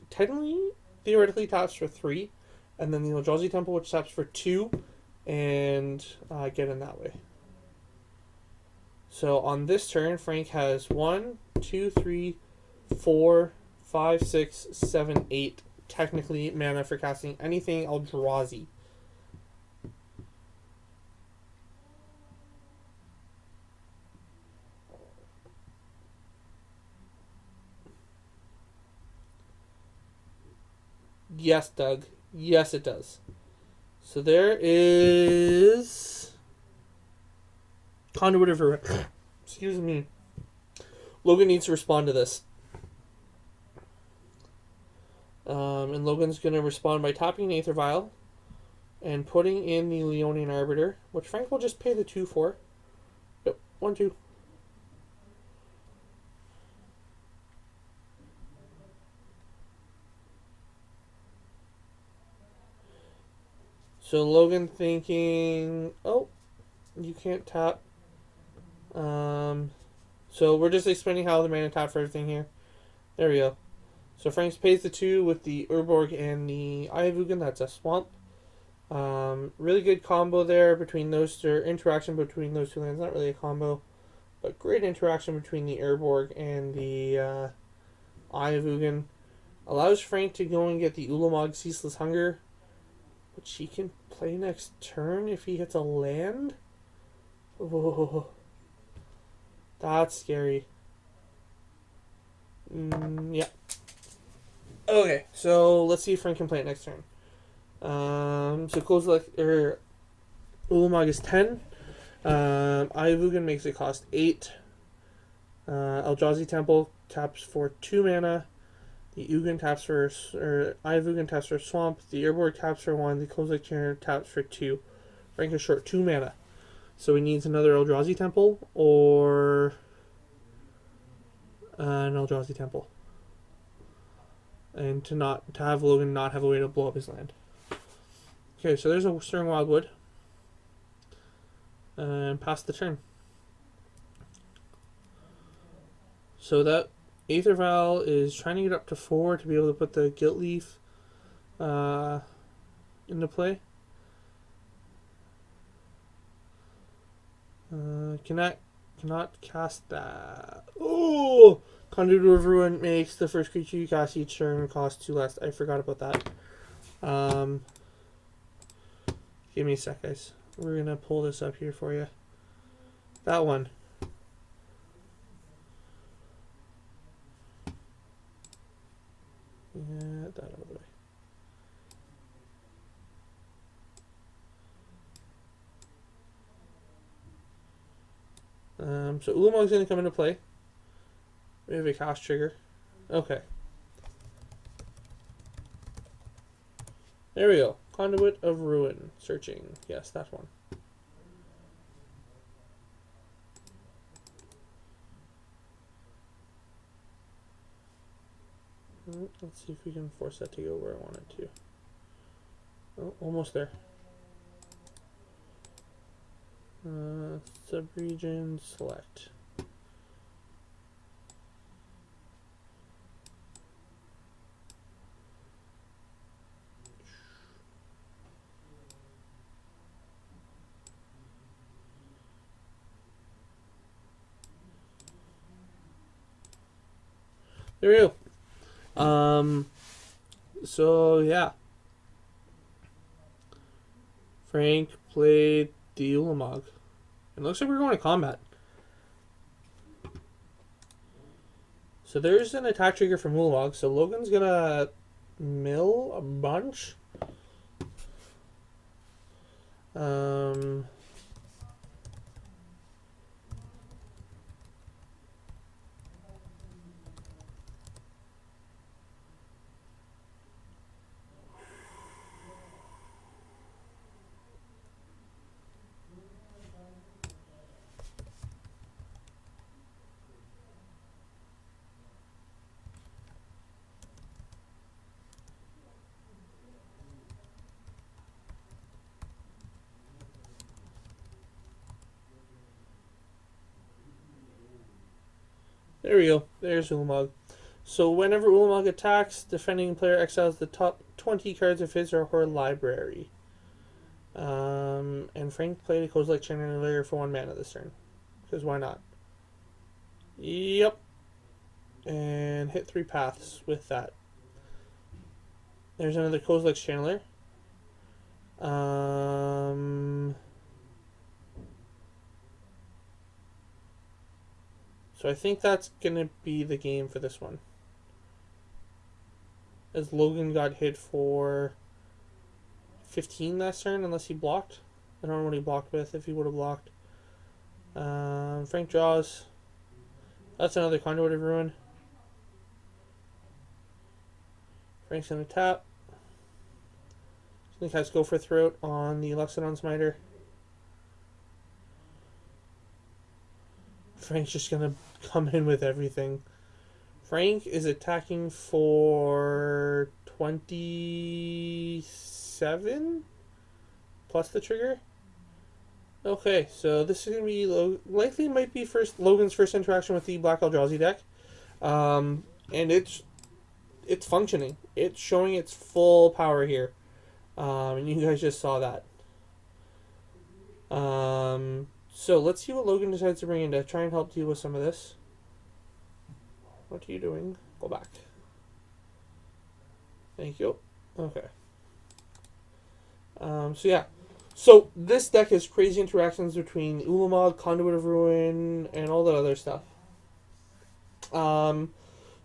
theoretically taps for 3, and then the Eldrazi Temple, which taps for 2, and get in that way. So on this turn, Frank has 1, 2, 3, 4, 5, 6, 7, 8 technically mana for casting anything Eldrazi. Yes, Doug. Yes, it does. So there is Conduit of Ruin. Excuse me. Logan needs to respond to this. And Logan's going to respond by tapping Aether Vial and putting in the Leonian Arbiter, which Frank will just pay the 2 for. Yep, 1, 2. So Logan thinking, oh, you can't tap. So we're just explaining how the mana tap for everything here. There we go. So Frank pays the 2 with the Urborg and the Eye of Ugin. That's a swamp. Really good combo there between those two, interaction between those two lands. Not really a combo, but great interaction between the Airborg and the Eye of Ugin. Allows Frank to go and get the Ulamog Ceaseless Hunger, which he can play next turn if he hits a land. Oh, that's scary. Yeah. Okay, so let's see if Frank can play it next turn. So Ulamog is 10. Eye of Ugin makes it cost 8. Eldrazi Temple taps for 2 mana. The Ugin taps for, Eye of Ugin taps for Swamp. The Airborg taps for 1. The Kozilek Channeler taps for 2. Frank is short 2 mana. So he needs another Eldrazi Temple or an Eldrazi Temple. And to have Logan not have a way to blow up his land. Okay, so there's a Stirring Wildwood. And pass the turn. So that Aether Vial is trying to get up to 4 to be able to put the Gilt Leaf into play. Cannot cast that. Oh! Conduit of Ruin makes the first creature you cast each turn cost 2 less. I forgot about that. Give me a sec, guys. We're going to pull this up here for you. That one. Get that out of the way. So Ulamog's going to come into play. We have a cast trigger. Okay. There we go. Conduit of Ruin. Searching. Yes, that one. Let's see if we can force that to go where I want it to. Oh, almost there. Subregion select. There we go. So yeah. Frank played the Ulamog. It looks like we're going to combat. So there's an attack trigger from Ulamog, so Logan's gonna mill a bunch. There we go. There's Ulamog. So whenever Ulamog attacks, defending player exiles the top 20 cards of his or her library. And Frank played a Kozilek Channeler for 1 mana this turn. Because why not? Yep. And hit 3 paths with that. There's another Kozilek Channeler. So I think that's going to be the game for this one. As Logan got hit for 15 last turn, unless he blocked. I don't know what he blocked with, if he would have blocked. Frank draws. That's another Conduit of Ruin. Frank's going to tap. He's going to cast Go for Throat on the Luxodon Smiter. Frank's just going to come in with everything. Frank is attacking for 27 plus the trigger. Okay, so this is going to be likely might be Logan's first interaction with the Black Eldrazi deck. And it's functioning. It's showing its full power here. And you guys just saw that. So let's see what Logan decides to bring in to try and help deal with some of this. What are you doing? Go back. Thank you. Okay. So yeah. So this deck has crazy interactions between Ulamog, Conduit of Ruin, and all that other stuff. So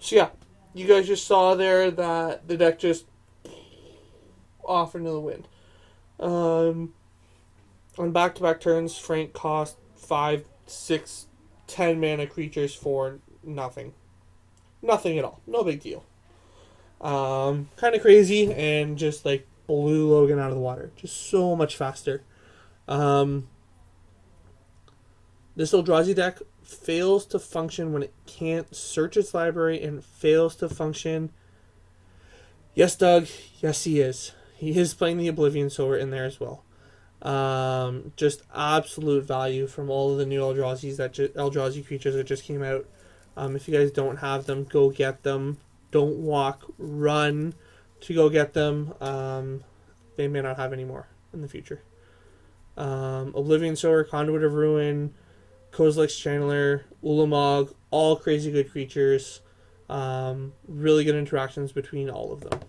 yeah. You guys just saw there that the deck just off into the wind. On back-to-back turns, Frank cost 5, 6, 10 mana creatures for nothing. Nothing at all. No big deal. Kind of crazy, and just like blew Logan out of the water. Just so much faster. This Eldrazi deck fails to function when it can't search its library, and fails to function. Yes, Doug. Yes, he is. He is playing the Oblivion Sower in there as well. Just absolute value from all of the new Eldrazi creatures that just came out. If you guys don't have them, go get them. Don't walk, run to go get them. They may not have any more in the future. Oblivion Sower, Conduit of Ruin, Kozilek's Channeler, Ulamog, all crazy good creatures. Really good interactions between all of them.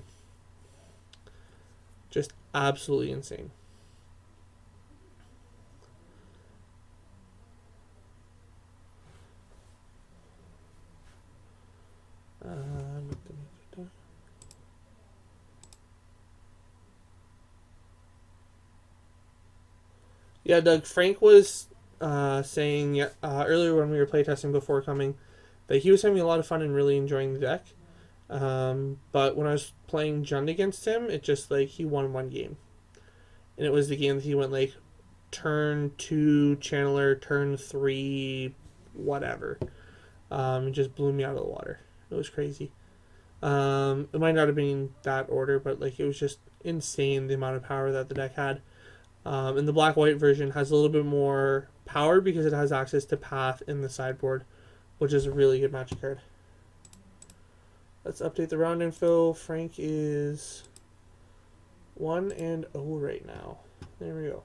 Just absolutely insane. Yeah, Doug, Frank was saying earlier when we were playtesting before coming that he was having a lot of fun and really enjoying the deck. But when I was playing Jund against him, it just like he won one game. And it was the game that he went like turn 2 Channeler, turn 3 whatever. It just blew me out of the water. It was crazy. It might not have been that order, but like it was just insane the amount of power that the deck had. And the black-white version has a little bit more power because it has access to Path in the sideboard, which is a really good magic card. Let's update the round info. Frank is 1-0 right now. There we go.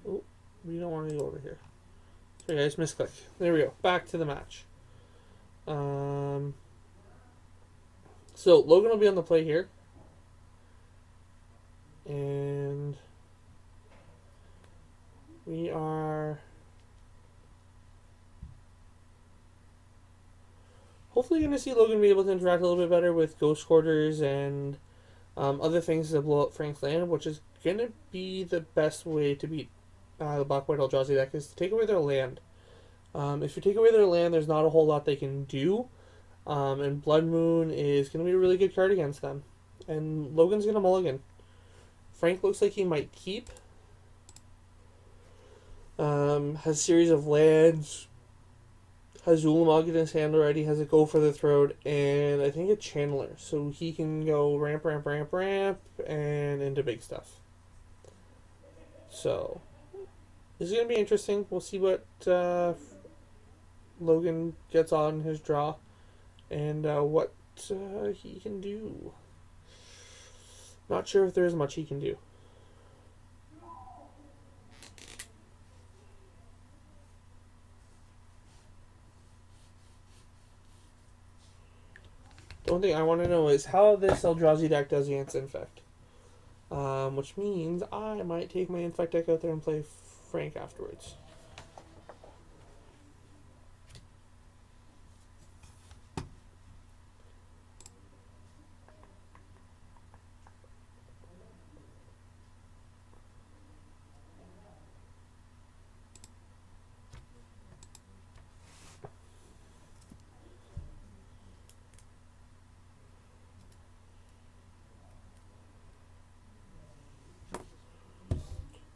Oh, we don't want to go over here. Sorry guys, misclick. There we go. Back to the match. So Logan will be on the play here. And we are hopefully going to see Logan be able to interact a little bit better with Ghost Quarters and other things to blow up Frank's land, which is going to be the best way to beat the Black-White Eldrazi deck, is to take away their land. If you take away their land, there's not a whole lot they can do. And Blood Moon is going to be a really good card against them. And Logan's going to mulligan. Frank looks like he might keep. Has a series of lands. Has Ulamog in his hand already. Has a Go for the Throat. And I think a Channeler. So he can go ramp, ramp, ramp, ramp. And into big stuff. So this is going to be interesting. We'll see what Logan gets on his draw. And what he can do. Not sure if there's much he can do. The one thing I want to know is how this Eldrazi deck does against Infect. Which means I might take my Infect deck out there and play Frank afterwards.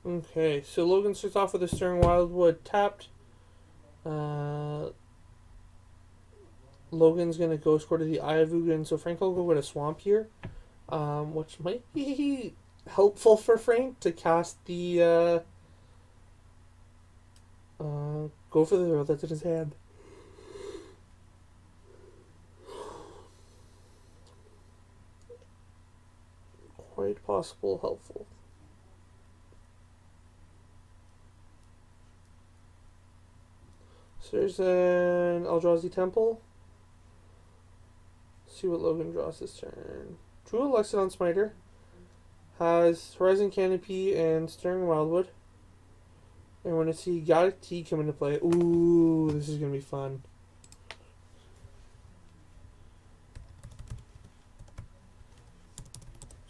Okay, so Logan starts off with a Stirring Wildwood tapped. Logan's going to Ghost Quarter the Eye of Ugin, so Frank will go with a Swamp here, which might be helpful for Frank to cast the Go for the Throat that's in his hand. quite possible helpful. So there's an Eldrazi Temple. See what Logan draws this turn. Drew a Lexodon Smiter. Has Horizon Canopy and Stirring Wildwood. And when I see Galactic Tea come into play, ooh, this is going to be fun.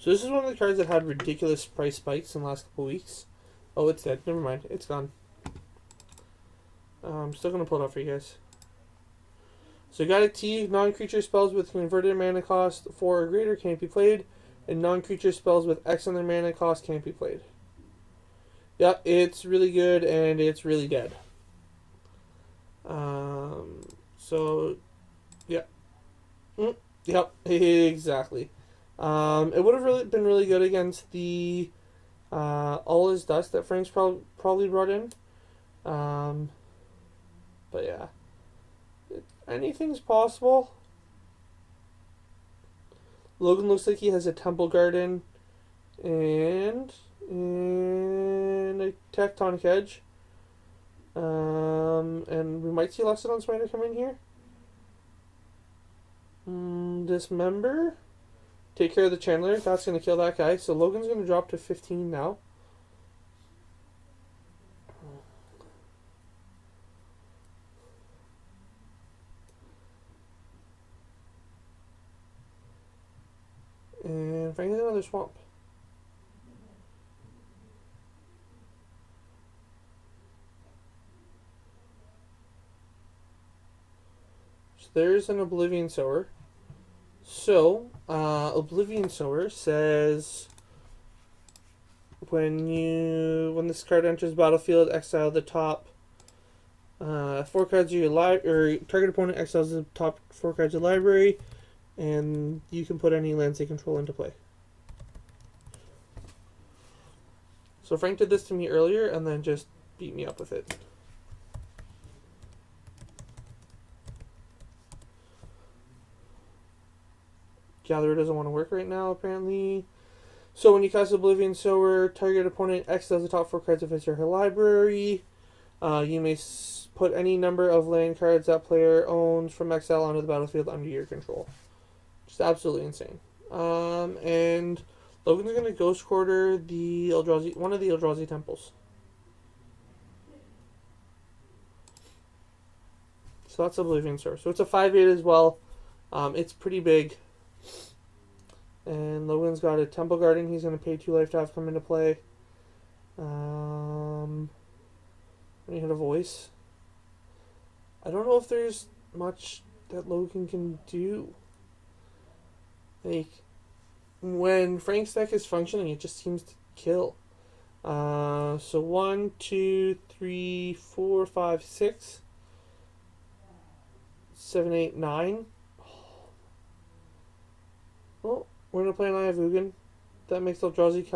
So this is one of the cards that had ridiculous price spikes in the last couple weeks. Oh, it's dead. Never mind. It's gone. I'm still going to pull it out for you guys. So Galactic Tea, non-creature spells with converted mana cost 4 or greater can't be played. And non-creature spells with X on their mana cost can't be played. Yep, it's really good and it's really dead. So, yeah. Yep, exactly. It would have been really good against the All Is Dust that Frank's probably brought in. But yeah. Anything's possible. Logan looks like he has a Temple Garden and a Tectonic Edge. And we might see Lexodon Smiter come in here. Dismember. Take care of the Chandler. That's going to kill that guy. So Logan's going to drop to 15 now. And Frank has another swamp. So there's an Oblivion Sower. So, Oblivion Sower says when this card enters the battlefield, exile the top 4 cards of your or target opponent exiles the top 4 cards of the library, and you can put any lands they control into play. So Frank did this to me earlier and then just beat me up with it. Gatherer doesn't want to work right now, apparently. So when you cast Oblivion Sower, target opponent exiles the top 4 cards of his or her library. You may put any number of land cards that player owns from exile onto the battlefield under your control. Just absolutely insane. And Logan's going to Ghost Quarter the one of the Eldrazi temples. So that's Oblivion Sower. So it's a 5/8 as well. It's pretty big. And Logan's got a Temple Garden he's going to pay 2 life to have come into play. When he had a voice. I don't know if there's much that Logan can do. Like, when Frank's deck is functioning, it just seems to kill. So 1, 2, 3, 4, 5, 6, 7, 8, 9. Well, we're going to play an Eye of Ugin. That makes Eldrazi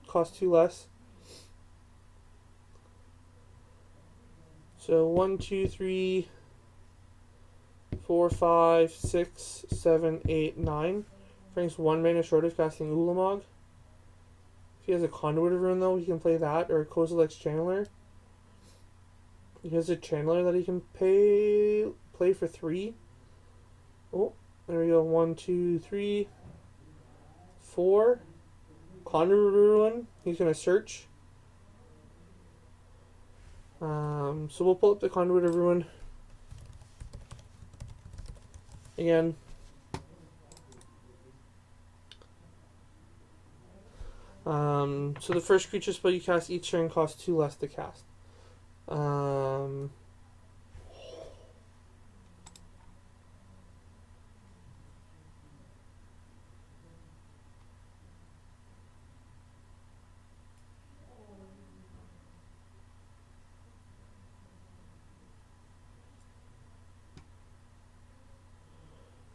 cost 2 less. So 1, 2, 3, 4, 5, 6, 7, 8, 9. Frank's 1 mana short of casting Ulamog. If he has a Conduit of Ruin, though, he can play that, or a Kozilek's Channeler. He has a Channeler that he can play for 3. Oh, there we go. 1, 2, 3, 4. Conduit of Ruin. He's going to search. So we'll pull up the Conduit of Ruin. Again. So the first creature spell you cast each turn costs 2 less to cast.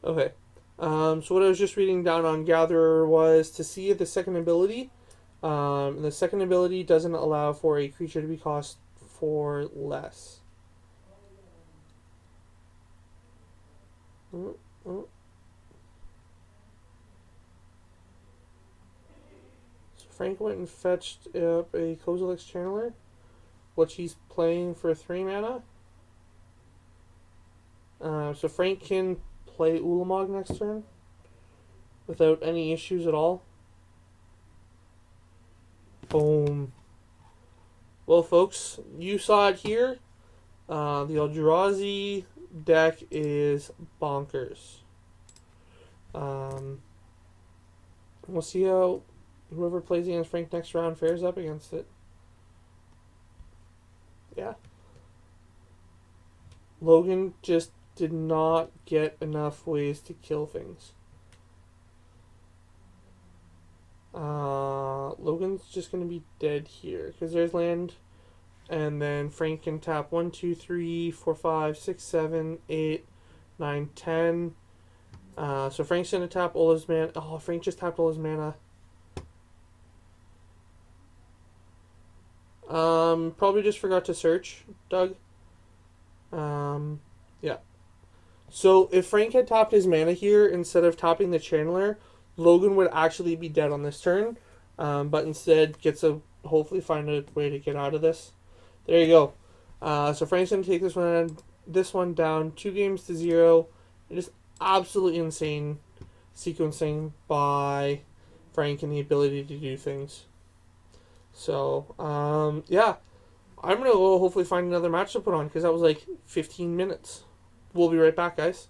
Okay. So what I was just reading down on Gatherer was to see the second ability. The second ability doesn't allow for a creature to be cost 4 less. Frank went and fetched up a Kozilek's Channeler, which he's playing for 3 mana. So Frank can play Ulamog next turn without any issues at all. Boom. Well, folks, you saw it here. The Eldrazi deck is bonkers. We'll see how whoever plays against Frank next round fares up against it. Yeah. Logan just did not get enough ways to kill things. Logan's just going to be dead here because there's land, and then Frank can tap 1, 2, 3, 4, 5, 6, 7, 8, 9, 10. So Frank's going to tap all his mana. Oh, Frank just tapped all his mana. Probably just forgot to search, Doug. Yeah. So if Frank had tapped his mana here instead of tapping the Channeler, Logan would actually be dead on this turn. But instead gets a hopefully find a way to get out of this. There you go. So Frank's gonna take this one down 2-0. It is absolutely insane sequencing by Frank and the ability to do things. So yeah, I'm gonna go hopefully find another match to put on because that was like 15 minutes. We'll be right back, guys.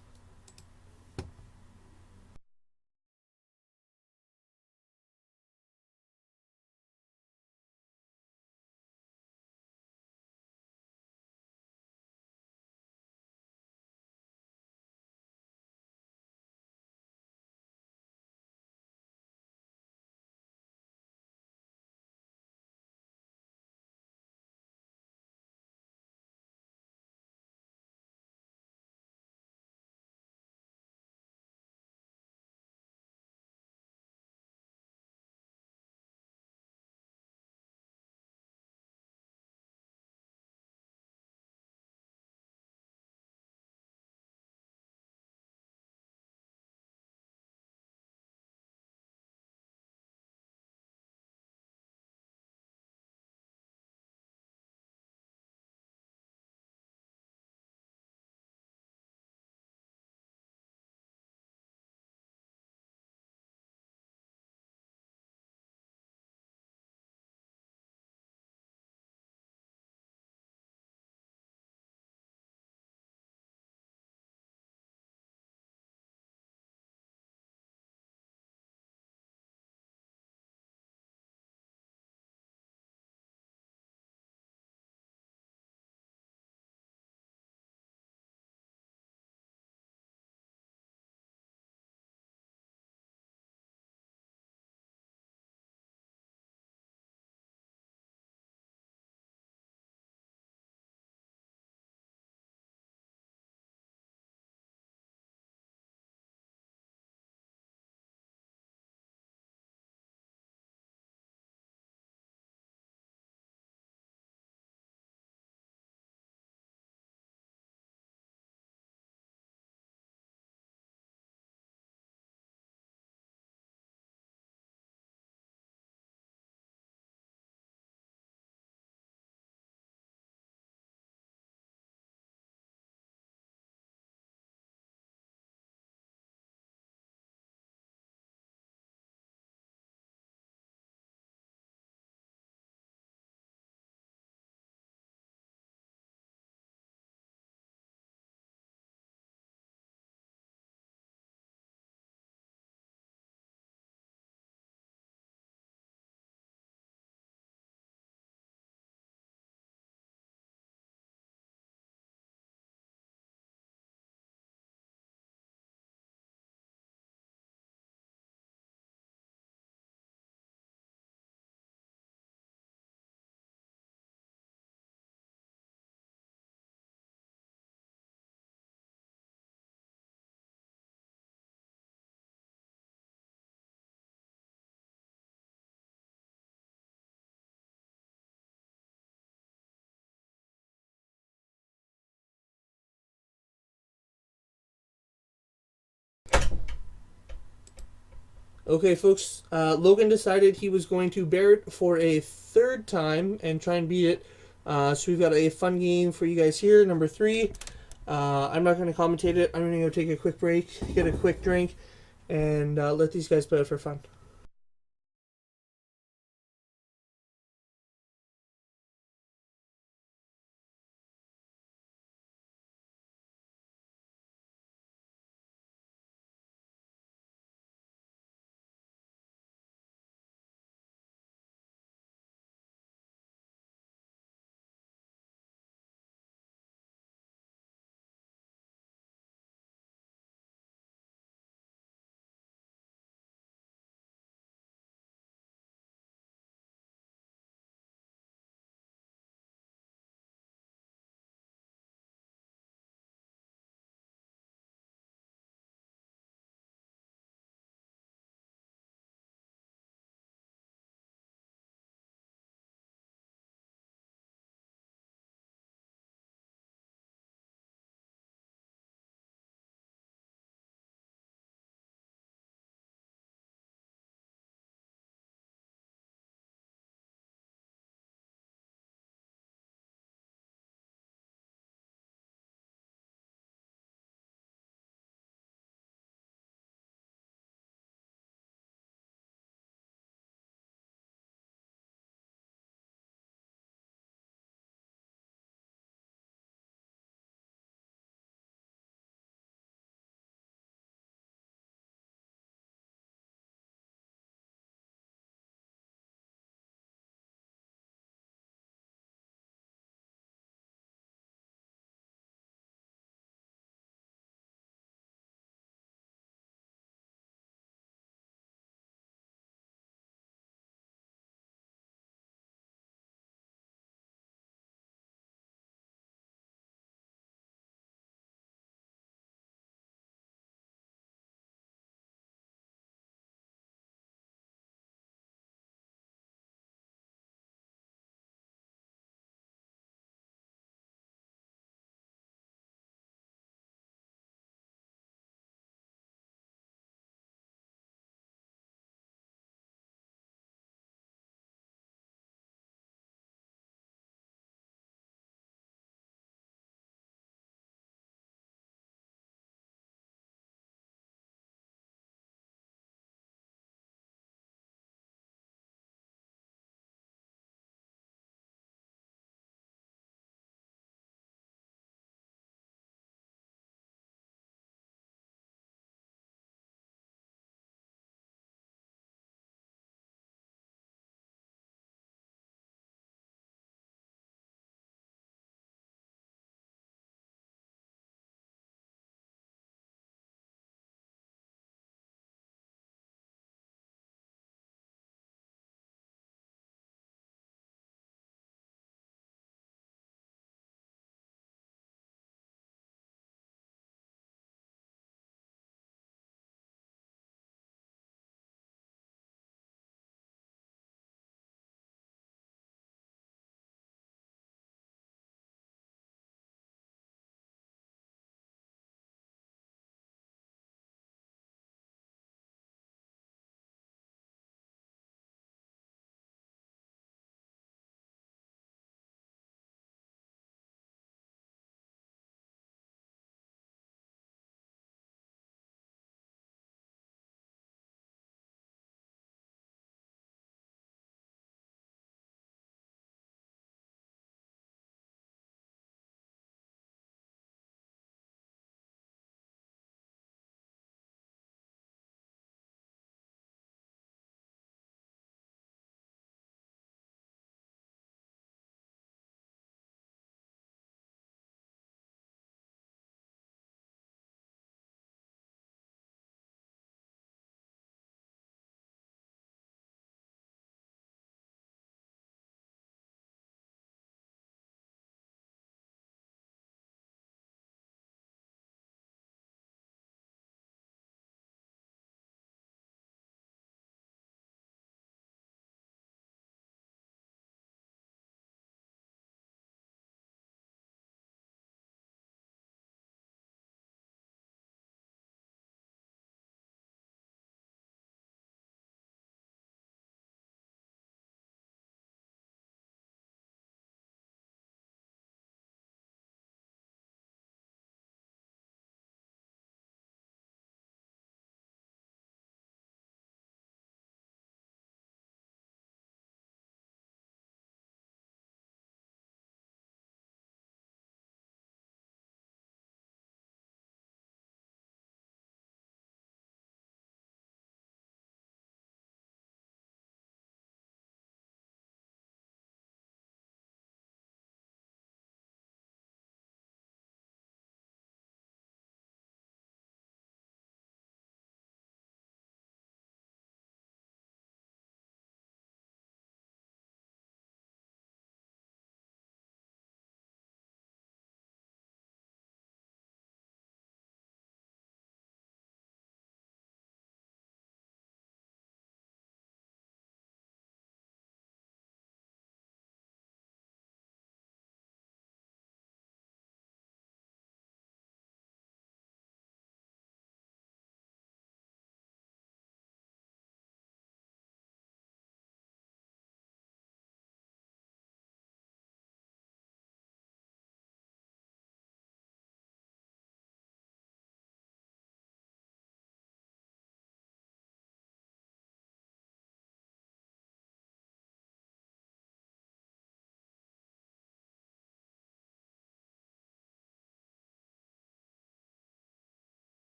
Okay, folks. Logan decided he was going to bear it for a third time and try and beat it. So we've got a fun game for you guys here. Number 3. I'm not going to commentate it. I'm going to go take a quick break, get a quick drink, and let these guys play it for fun.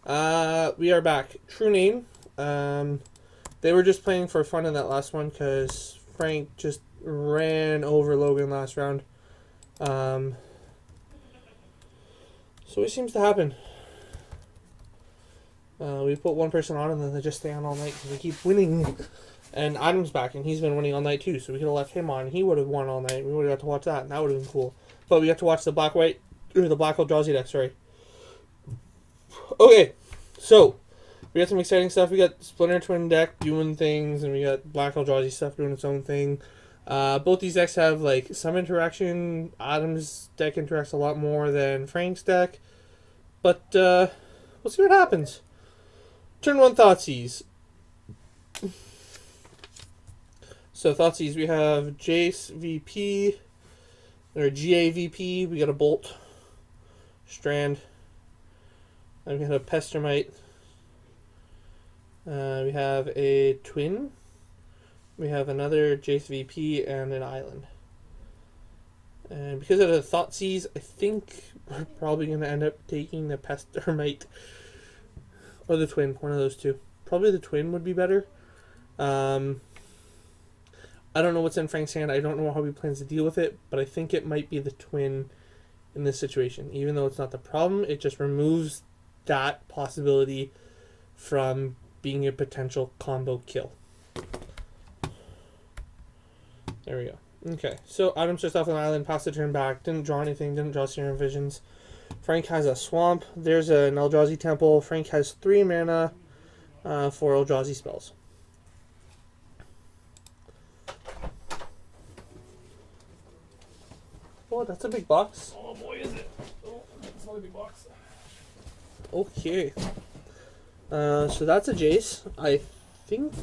We are back. True name. They were just playing for fun in that last one because Frank just ran over Logan last round. So it seems to happen. We put one person on and then they just stay on all night because they keep winning. And Adam's back and he's been winning all night too, so we could have left him on. He would have won all night. We would have got to watch that and that would have been cool. But we got to watch the black Eldrazi deck, sorry. Okay, so we got some exciting stuff. We got Splinter Twin deck doing things, and we got Black Eldrazi stuff doing its own thing. Both these decks have like some interaction. Adam's deck interacts a lot more than Frank's deck, but we'll see what happens. Turn 1 Thoughtseize. So Thoughtseize, we have Jace VP, or GA VP. We got a Bolt, Strand. And we have a Pestermite. We have a Twin. We have another Jace VP and an Island. And because of the Thoughtseize, I think we're probably going to end up taking the Pestermite or the Twin, one of those two. Probably the Twin would be better. I don't know what's in Frank's hand. I don't know how he plans to deal with it, but I think it might be the Twin in this situation. Even though it's not the problem, it just removes that possibility from being a potential combo kill. There we go. Okay, so Adam's just off an island, passed the turn back, didn't draw anything, didn't draw Serum Visions. Frank has a Swamp. There's an Eldrazi Temple. Frank has 3 mana for Eldrazi spells. Oh, that's a big box. Oh boy, is it. Oh, it's not a big box. Okay. So that's a Jace. I think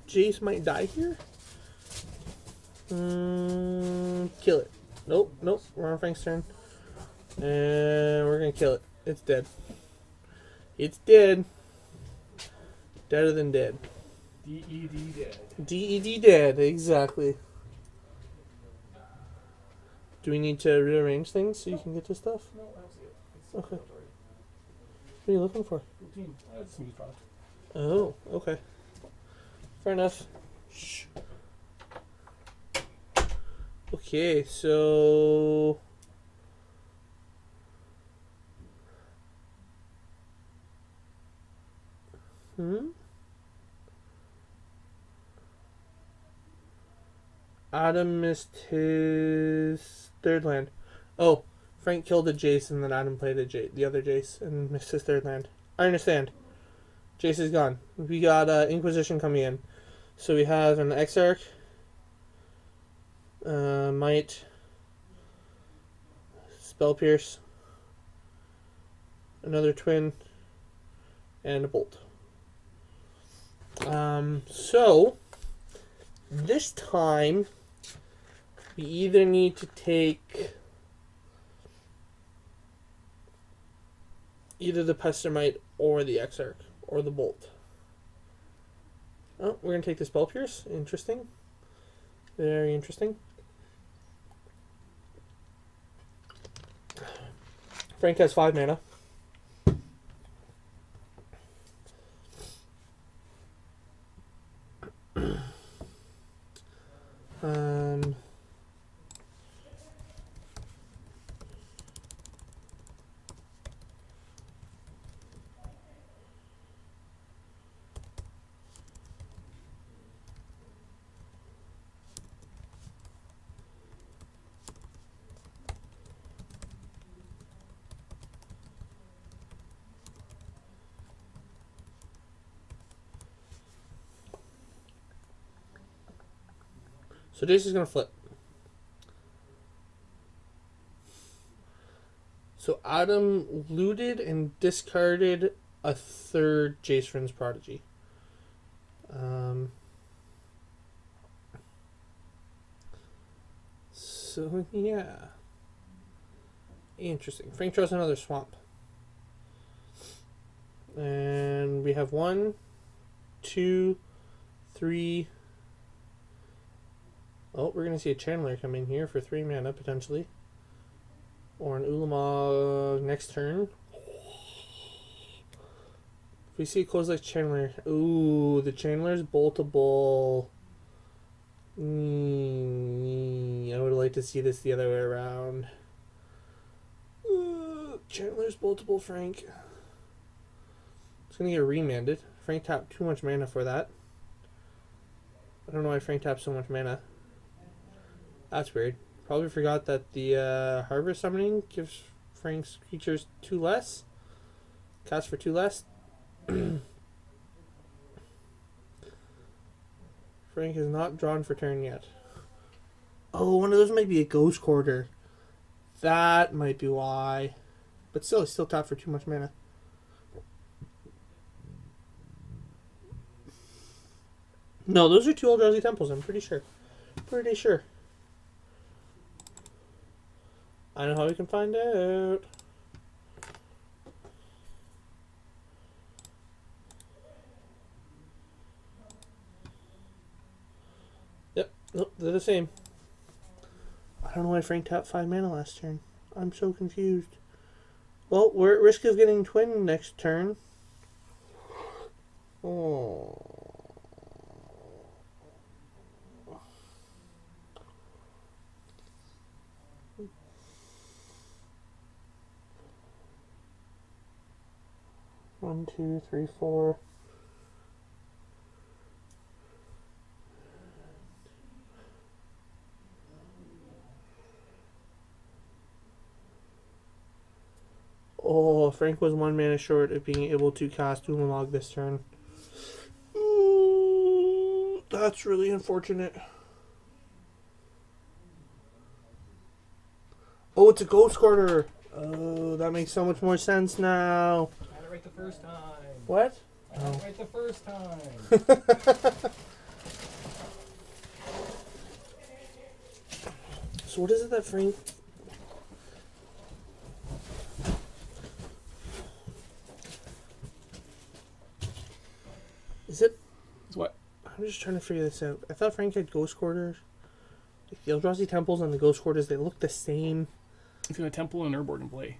Jace might die here. Kill it. Nope, nope. We're on Frank's turn. And we're going to kill it. It's dead. It's dead. Deader than dead. D-E-D dead. D-E-D dead, exactly. Do we need to rearrange things so you can get to stuff? No, I don't see it. It's Okay. already. What are you looking for? Routine. That's a smooth product. Oh, okay. Fair enough. Shh. Okay, so... Adam missed his 3rd land. Oh, Frank killed a Jace and then Adam played the other Jace and missed his 3rd land. I understand. Jace is gone. We got Inquisition coming in. So we have an Exarch, Might, Spell Pierce, another Twin, and a Bolt. So this time we either need to take either the Pestermite or the Exarch or the Bolt. Oh, we're going to take the Spell Pierce. Interesting. Very interesting. Frank has 5 mana. So Jace is going to flip. So Adam looted and discarded a 3rd Jace Vryn's Prodigy. So yeah. Interesting. Frank draws another Swamp. And we have 1, 2, 3... Oh, we're going to see a Channeler come in here for 3 mana, potentially. Or an Ulamog next turn. If we see Kozilek's Chandler, ooh, the Chandler's boltable. I would like to see this the other way around. Chandler's boltable, Frank. It's gonna get remanded. Frank tapped too much mana for that. I don't know why Frank tapped so much mana. That's weird. Probably forgot that the Harvest Summoning gives Frank's creatures 2 less. Cast for 2 less. Frank is not drawn for turn yet. Oh, one of those might be a Ghost Quarter. That might be why. But still, he's still tapped for too much mana. No, those are 2 Eldrazi Temples, I'm pretty sure. Pretty sure. I know how we can find out. Yep, nope, they're the same. I don't know why Frank tapped 5 mana last turn. I'm so confused. Well, we're at risk of getting twin next turn. Oh. One, two, three, four. Oh, Frank was 1 mana short of being able to cast Ulamog this turn. Ooh, that's really unfortunate. Oh, it's a Ghost Quarter. Oh, that makes so much more sense now. I had it right the first time. What? I had it right the first time. So what is it that Frank... Is it... It's what? I'm just trying to figure this out. I thought Frank had Ghost Quarters. Like the Eldrazi Temples and the Ghost Quarters, they look the same. It's got a temple and Urborg in play.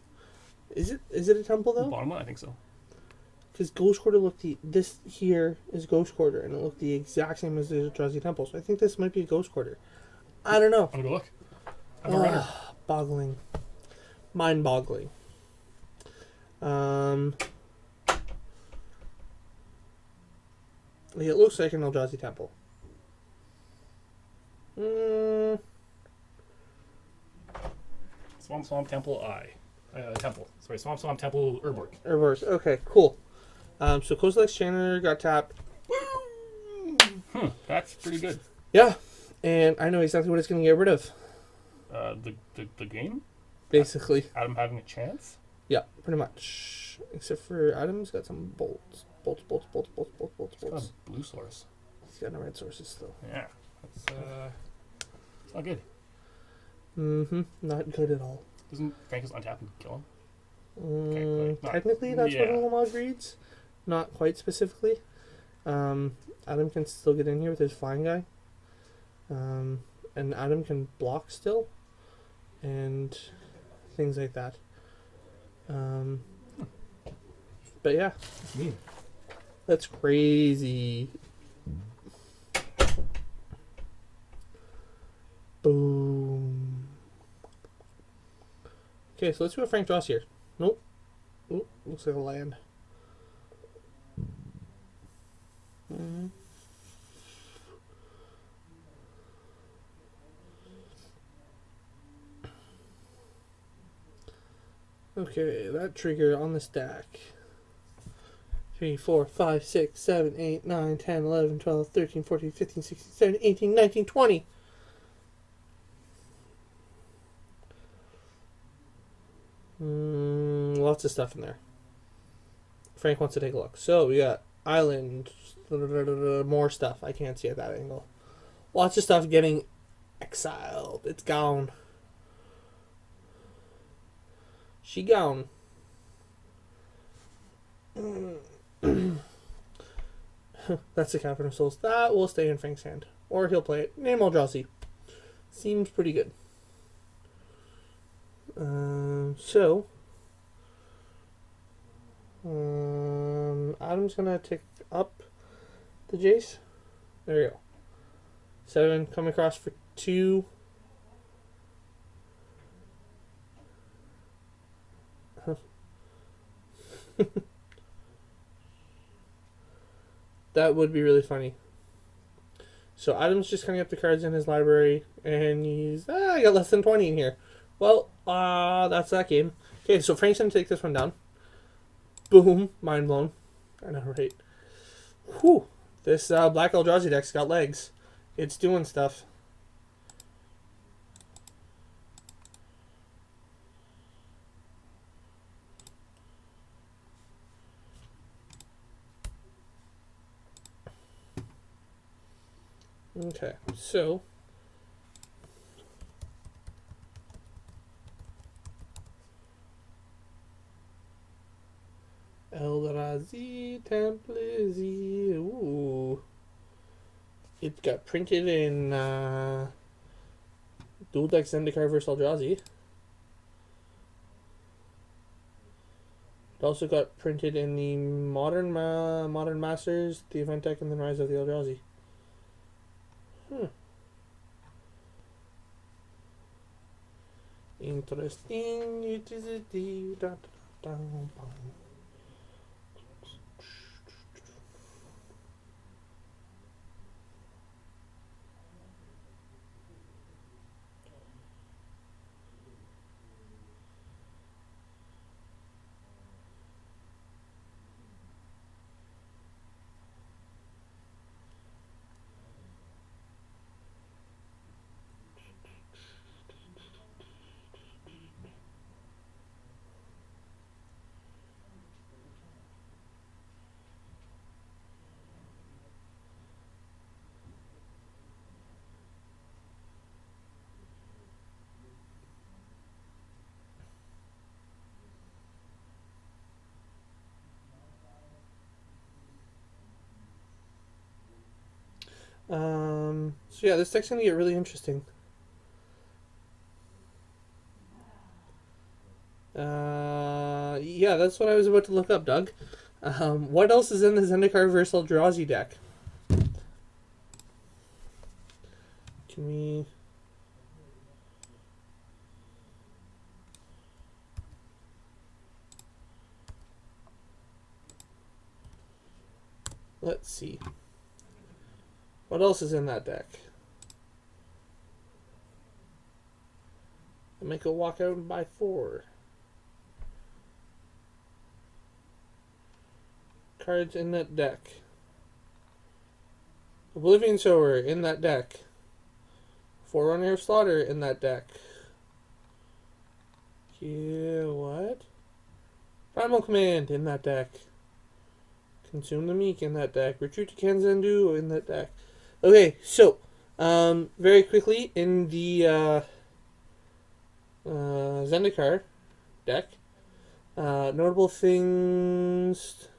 Is it a temple though? Bottom one, I think so. Because Ghost Quarter looked this here is Ghost Quarter and it looked the exact same as the Eldrazi Temple. So I think this might be a Ghost Quarter. I don't know. I'm gonna go look. I'm a runner. Boggling. Mind boggling. It looks like an Eldrazi Temple. Swamp Temple Temple. Sorry, Swamp Temple Urborg. Reverse. Okay, cool. So Kozilek's Chandler got tapped. That's pretty good. Yeah, and I know exactly what it's going to get rid of. The game? Basically. Adam having a chance? Yeah, pretty much. Except for Adam's got some bolts. Bolts. It's got a blue source. He's got no red sources still. Yeah. That's it's not good. Not good at all. Doesn't Frank just untap and kill him? Technically, that's what Ulamog reads. Not quite specifically. Adam can still get in here with his flying guy. And Adam can block still. And things like that. But yeah. That's mean. That's crazy. Boom. Okay, so let's see what Frank draws here. Nope. Oop, looks like a land. Okay, that trigger on the stack. 3, 4, 5, 6, 7, 8, 9, 10, 11, 12, 13, 14, 15, 16, 17, 18, 19, 20. Lots of stuff in there. Frank wants to take a look. So we got island, more stuff. I can't see at that angle. Lots of stuff getting exiled. It's gone. She gone. That's the Cavern of Souls. That will stay in Frank's hand. Or he'll play it. Name Eldrazi. Seems pretty good. Adam's gonna take up the Jace. There we go. 7 come across for 2. That would be really funny. So Adam's just cutting up the cards in his library, and he's I got less than 20 in here. Well, that's that game. Okay, so Frank's gonna take this one down. Boom, mind blown. I know, right? Whew. This Black Eldrazi deck's got legs. It's doing stuff. Okay, so Eldrazi Templezi. Ooh. It got printed in Dual Deck Zendikar vs Eldrazi. It also got printed in the Modern Masters, the Event Deck, and then Rise of the Eldrazi. Interesting. It is a D. So yeah, this deck's gonna get really interesting. Yeah, that's what I was about to look up, Doug. What else is in the Zendikar vs Eldrazi deck? Can we... Let's see. What else is in that deck? I make a walk out and buy 4. Cards in that deck. Oblivion Sower in that deck. Forerunner of Slaughter in that deck. Yeah, what? Primal Command in that deck. Consume the Meek in that deck. Retreat to Kanzandu in that deck. Okay, so, very quickly, in the Zendikar deck, notable things,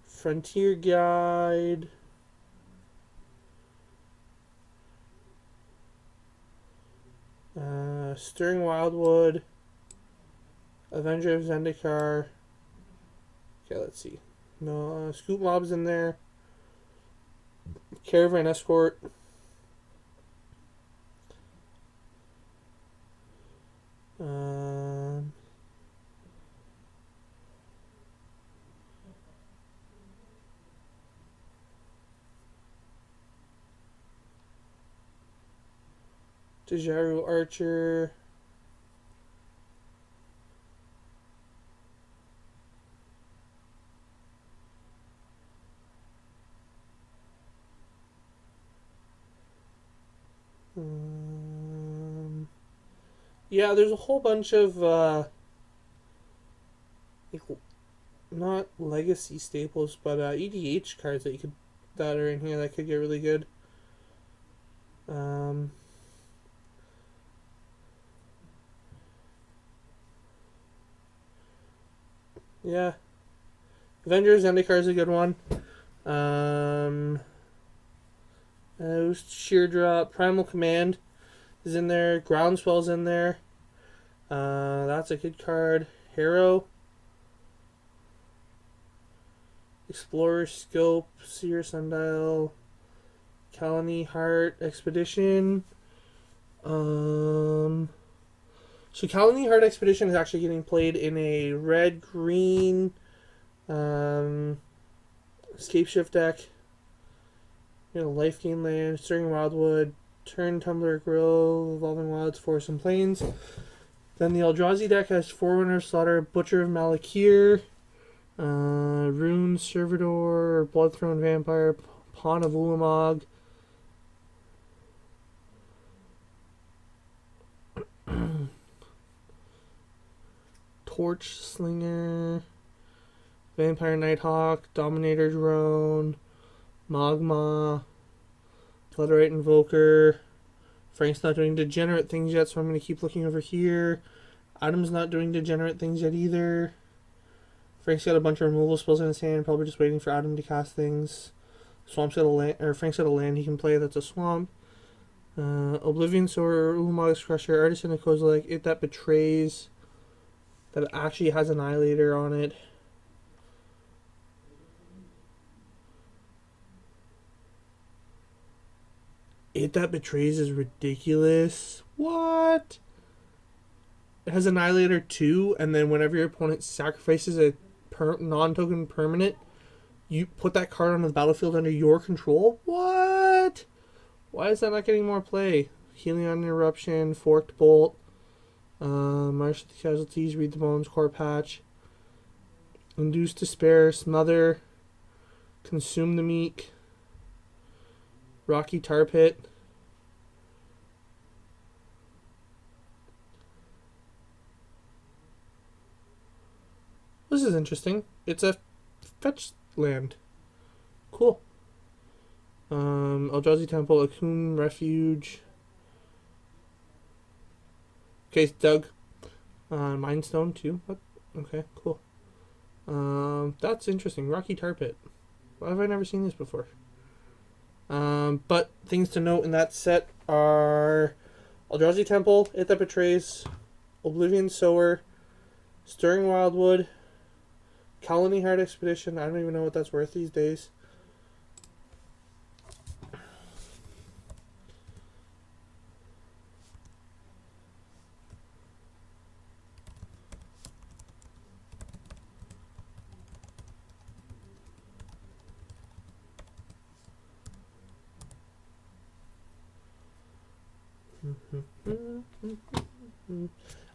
Frontier Guide, Stirring Wildwood, Avenger of Zendikar. Okay, let's see. No, Scoop Mob's in there. Caravan Escort. Dejaru Archer. Yeah, there's a whole bunch of like, not legacy staples, but EDH cards that are in here that could get really good. Yeah, Avengers Zendikar is a good one. Sheer Drop, Primal Command is in there. Groundswell's in there. That's a good card. Harrow. Explorer Scope, Seer Sundial, Kalani Heart Expedition. So Kalani Heart Expedition is actually getting played in a red-green Escape Shift deck. Life Gain Land, Stirring Wildwood, Turn Tumbler Grill, Evolving Wilds, Forest and Plains. Then the Eldrazi deck has Forerunner Slaughter, Butcher of Malakir, Rune Servitor, Bloodthrone Vampire, Pawn of Ulamog. Torch Slinger, Vampire Nighthawk, Dominator Drone, Magma, Flutterite Invoker. Frank's not doing degenerate things yet, so I'm going to keep looking over here. Adam's not doing degenerate things yet either. Frank's got a bunch of removal spells in his hand, probably just waiting for Adam to cast things. Swamp's got a land, or Frank's got a land he can play that's a swamp. Oblivion Sower, Ulamog's Crusher, Artisan of Kozilek, It That Betrays, that actually has Annihilator on it. It That Betrays is ridiculous. What? It has Annihilator 2, and then whenever your opponent sacrifices a non-token permanent, you put that card on the battlefield under your control? What? Why is that not getting more play? Helion Eruption, Forked Bolt, March the Casualties, Read the Bones, Core Patch, Induce Despair, Smother, Consume the Meek, Rocky Tar Pit. This is interesting. It's a fetch land. Cool. Eldrazi Temple, Akum Refuge. Okay, Doug. Mindstone too. What? Okay, cool. That's interesting. Rocky Tar Pit. Why have I never seen this before? But things to note in that set are Eldrazi Temple, It That Betrays, Oblivion Sower, Stirring Wildwood, Kalani Heart Expedition. I don't even know what that's worth these days.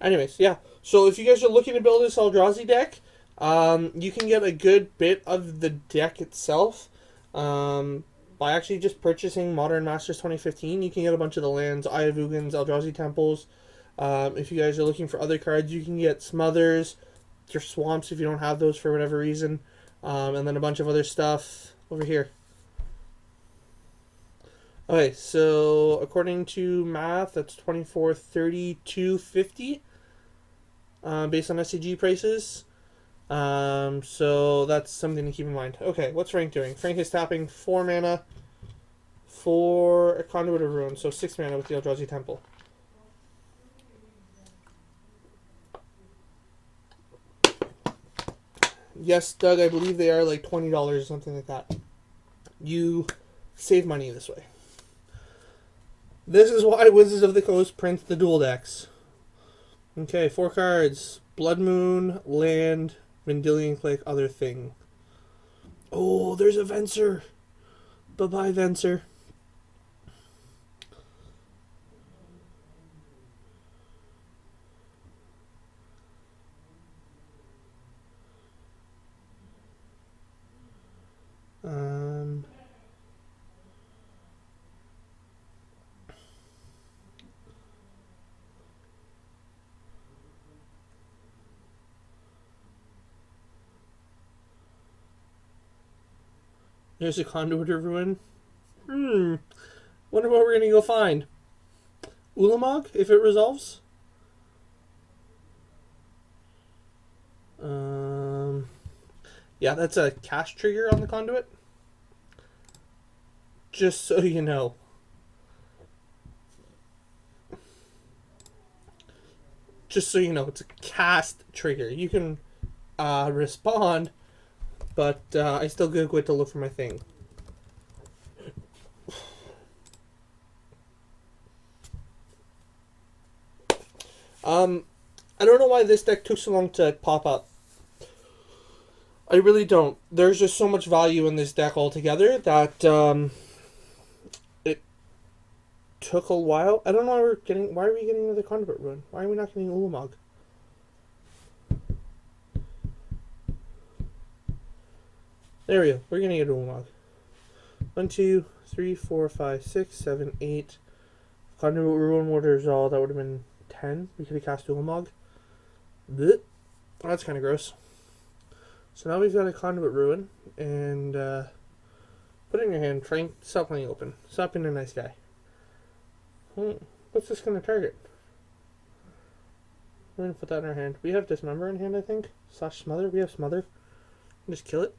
Anyways, yeah. So if you guys are looking to build this Eldrazi deck, you can get a good bit of the deck itself by actually just purchasing Modern Masters 2015. You can get a bunch of the lands, Eye of Ugins, Eldrazi Temples. If you guys are looking for other cards, you can get Smothers, your Swamps if you don't have those for whatever reason, and then a bunch of other stuff over here. Okay, so according to math, that's $24.32.50 based on SCG prices. So that's something to keep in mind. Okay, what's Frank doing? Frank is tapping 4 mana for a Conduit of Ruin, so 6 mana with the Eldrazi Temple. Yes, Doug, I believe they are like $20 or something like that. You save money this way. This is why Wizards of the Coast prints the dual decks. Okay, 4 cards. Blood Moon, Land, Vendilion Click, Other Thing. Oh, there's a Venser. Bye-bye, Venser. There's a Conduit of Ruin. Wonder what we're gonna go find. Ulamog, if it resolves. Yeah, that's a cast trigger on the Conduit. Just so you know. Just so you know, it's a cast trigger. You can respond but I still go to look for my thing. I don't know why this deck took so long to pop up. I really don't. There's just so much value in this deck altogether that it took a while. I don't know why are we getting another Conduit Ruin? Why are we not getting Ulamog? There we go. We're gonna get Ulamog. 1, 2, 3, 4, 5, 6, 7, 8. Conduit Ruin Waters all that would have been 10. We could have cast Ulamog. Blech. That's kind of gross. So now we've got a Conduit Ruin, and put it in your hand. Frank, stop playing open. Stop being a nice guy. What's this going to target? We're going to put that in our hand. We have Dismember in hand, I think. / Smother. We have Smother. Just kill it.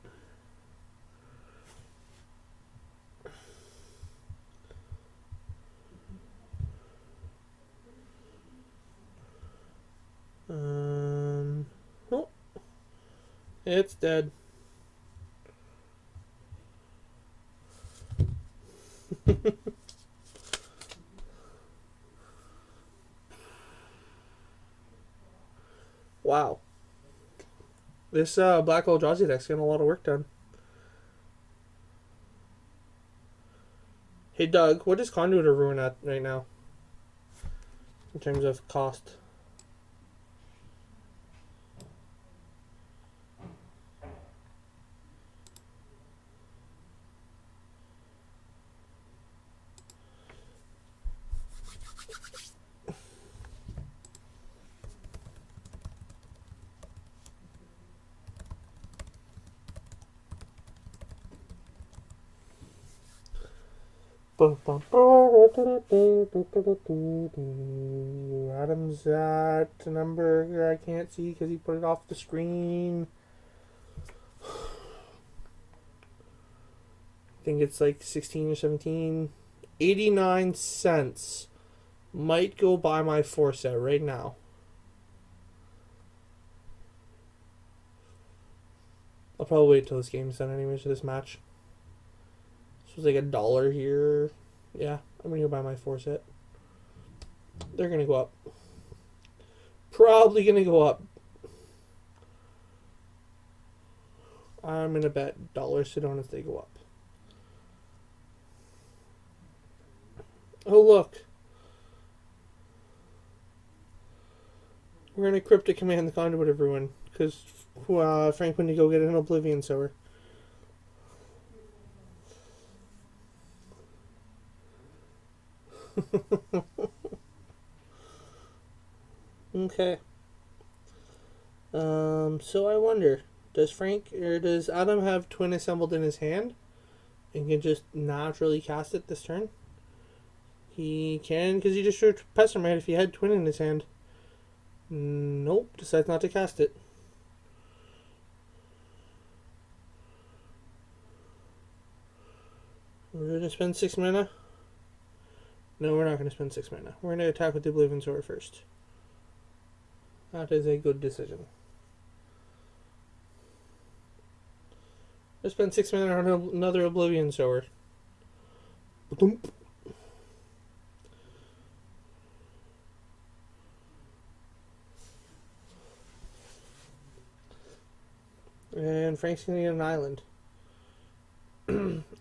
Oh. It's dead. Wow. This Black Eldrazi deck's getting a lot of work done. Hey Doug, what is Conduit of Ruin at right now? In terms of cost. Adam's at a number I can't see because he put it off the screen. I think it's like 16 or 17. 89 cents. Might go buy my 4 set right now. I'll probably wait till this game's done anyways for this match. This was like $1 here. Yeah, I'm gonna go buy my 4 set. They're gonna go up. Probably gonna go up. I'm gonna bet dollars to donuts they go up. Oh look. We're gonna Cryptic Command the Conduit of Ruin because Frank went to go get an Oblivion Sower. Okay. So I wonder, does Adam have Twin assembled in his hand and can just naturally cast it this turn? He can, because he just showed Pessimite if he had Twin in his hand. Nope, decides not to cast it. We're going to spend 6 mana. No, we're not going to spend 6 mana. We're going to attack with the Oblivion Sword first. That is a good decision. Let's spend 6 mana on another Oblivion Sower. And Frank's going to get an island.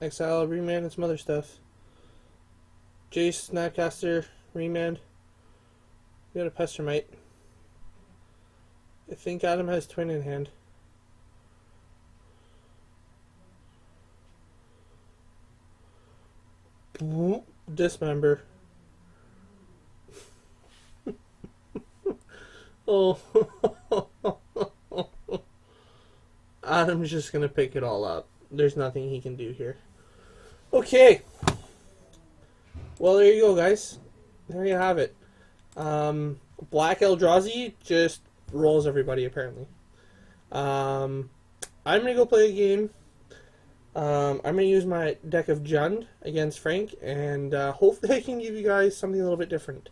Exile, remand, and some other stuff. Jace, Snapcaster, remand. We got a Pestimite. I think Adam has Twin in hand. Dismember. Oh. Adam's just gonna pick it all up. There's nothing he can do here. Okay. Well, there you go, guys. There you have it. Black Eldrazi just rolls everybody, apparently. I'm going to go play a game. I'm going to use my deck of Jund against Frank, and hopefully I can give you guys something a little bit different.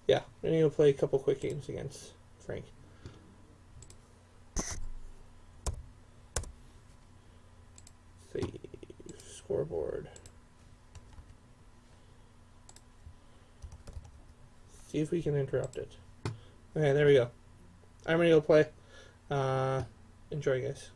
Yeah, we're gonna go play a couple quick games against Frank. Save scoreboard. See if we can interrupt it. Okay, there we go. I'm gonna go play. Enjoy, guys.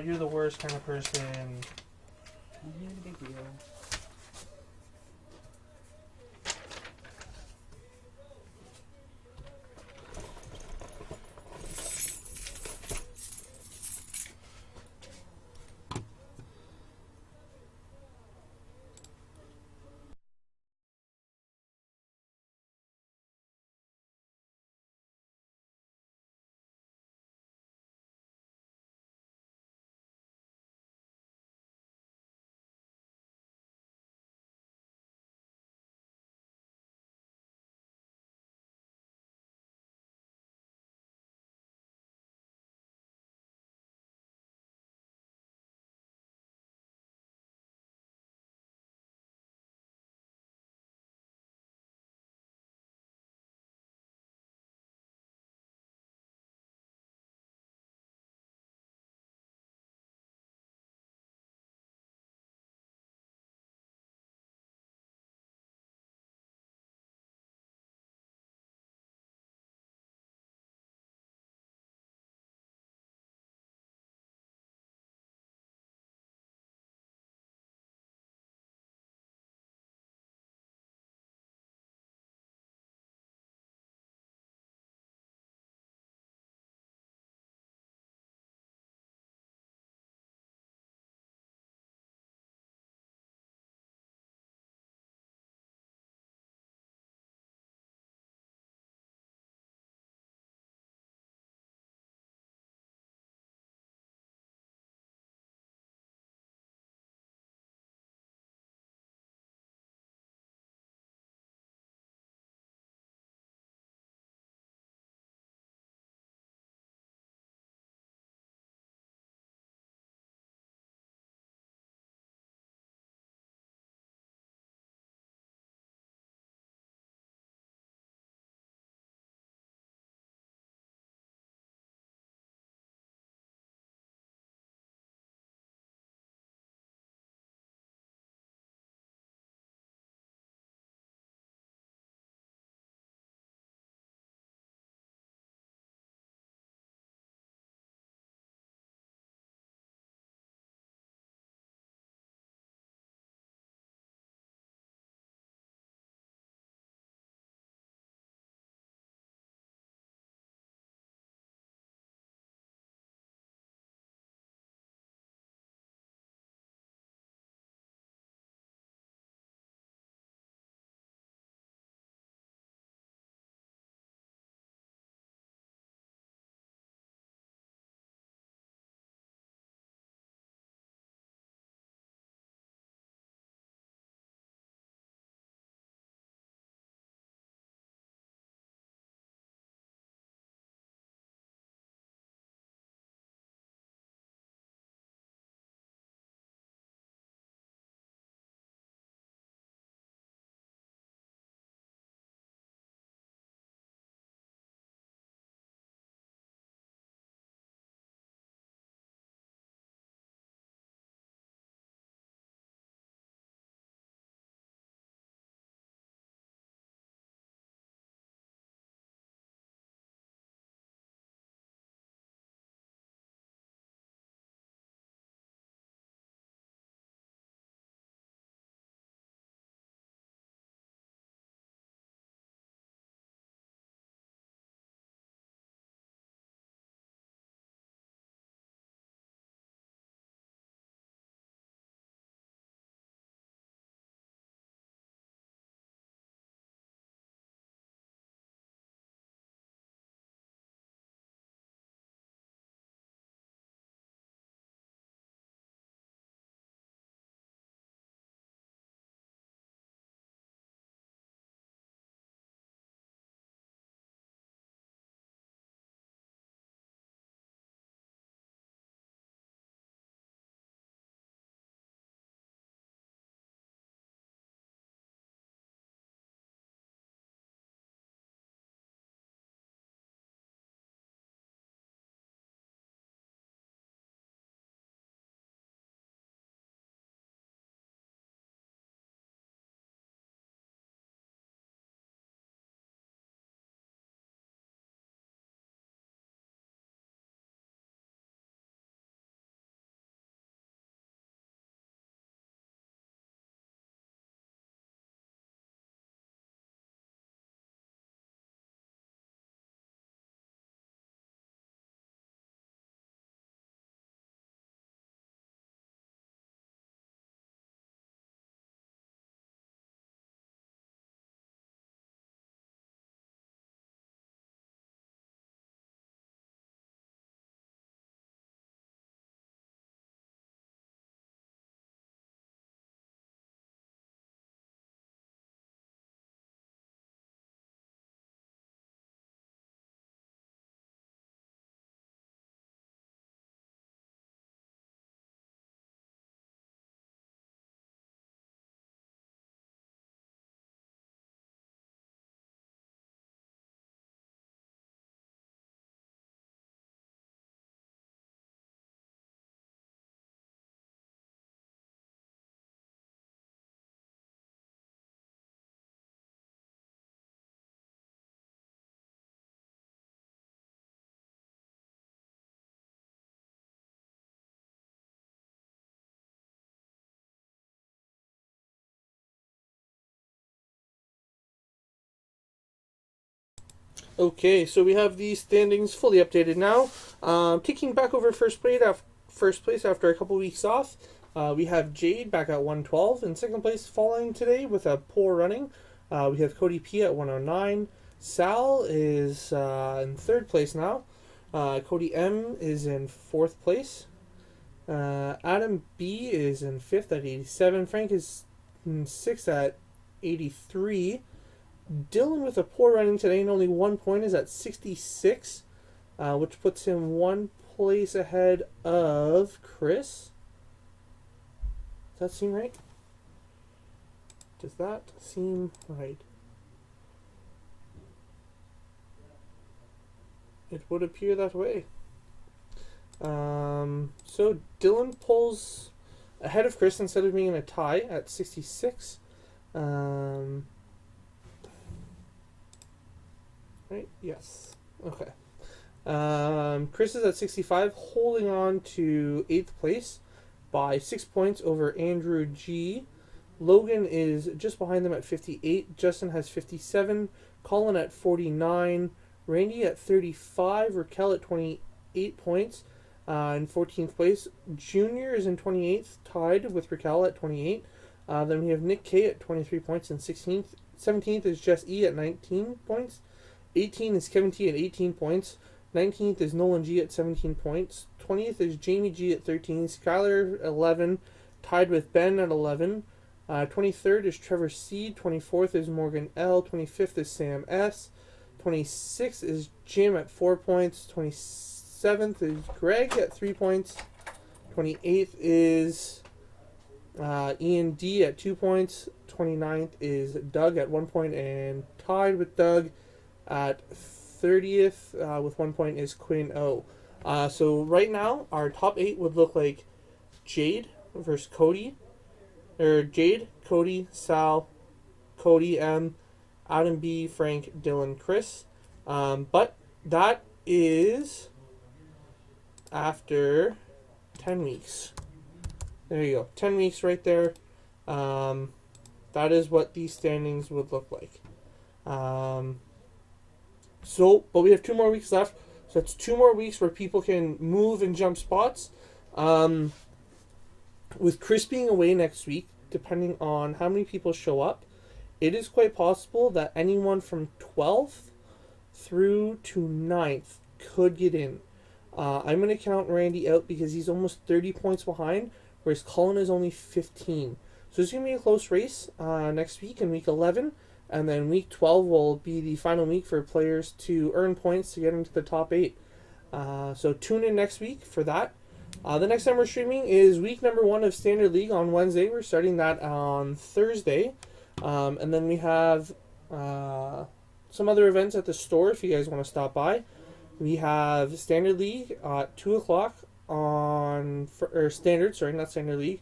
you're the worst kind of person. I'm here to be real. Okay, so we have the standings fully updated now. Kicking back over first place after a couple weeks off. We have Jade back at 112. In second place, falling today with a poor running. We have Cody P at 109. Sal is in third place now. Cody M is in fourth place. Adam B is in fifth at 87. Frank is in sixth at 83. Dylan with a poor running today and only 1 point is at 66, which puts him 1 place ahead of Chris. Does that seem right? Does that seem right? It would appear that way. So Dylan pulls ahead of Chris instead of being in a tie at 66. Right? Yes. Okay. Chris is at 65, holding on to 8th place by 6 points over Andrew G. Logan is just behind them at 58. Justin has 57. Colin at 49. Randy at 35. Raquel at 28 points in 14th place. Junior is in 28th, tied with Raquel at 28. Then we have Nick K at 23 points in 16th. 17th is Jess E at 19 points. 18 is Kevin T at 18 points. 19th is Nolan G at 17 points. 20th is Jamie G at 13. Skylar 11, tied with Ben at 11. 23rd is Trevor C. 24th is Morgan L. 25th is Sam S. 26th is Jim at 4 points. 27th is Greg at 3 points. 28th is Ian D at 2 points. 29th is Doug at 1 point, and tied with Doug at 30th with 1 point is Quinn O. So right now, our top 8 would look like Jade versus Cody. Or Jade, Cody, Sal, Cody M, Adam B, Frank, Dylan, Chris. But that is after 10 weeks. There you go. 10 weeks right there. That is what these standings would look like. But we have 2 more weeks left. So that's 2 more weeks where people can move and jump spots. With Chris being away next week, depending on how many people show up, it is quite possible that anyone from 12th through to 9th could get in. I'm going to count Randy out because he's almost 30 points behind, whereas Colin is only 15. So it's going to be a close race next week in week 11. And then week 12 will be the final week for players to earn points to get into the top 8. So tune in next week for that. The next time we're streaming is week number 1 of Standard League on Wednesday. We're starting that on Thursday. And then we have some other events at the store if you guys want to stop by. We have Standard League at 2 o'clock on... Standard League.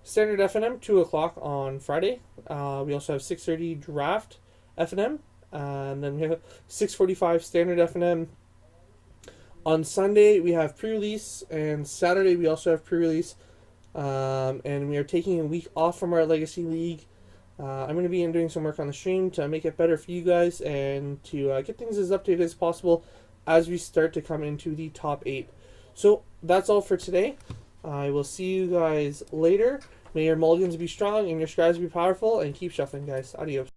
Standard FNM, 2 o'clock on Friday. We also have 6:30 Draft FNM. And then we have 6:45 Standard FNM. On Sunday, we have pre-release. And Saturday, we also have pre-release. And we are taking a week off from our Legacy League. I'm going to be doing some work on the stream to make it better for you guys and to get things as updated as possible as we start to come into the top 8. So that's all for today. I will see you guys later. May your mulligans be strong and your skies be powerful, and keep shuffling, guys. Adios.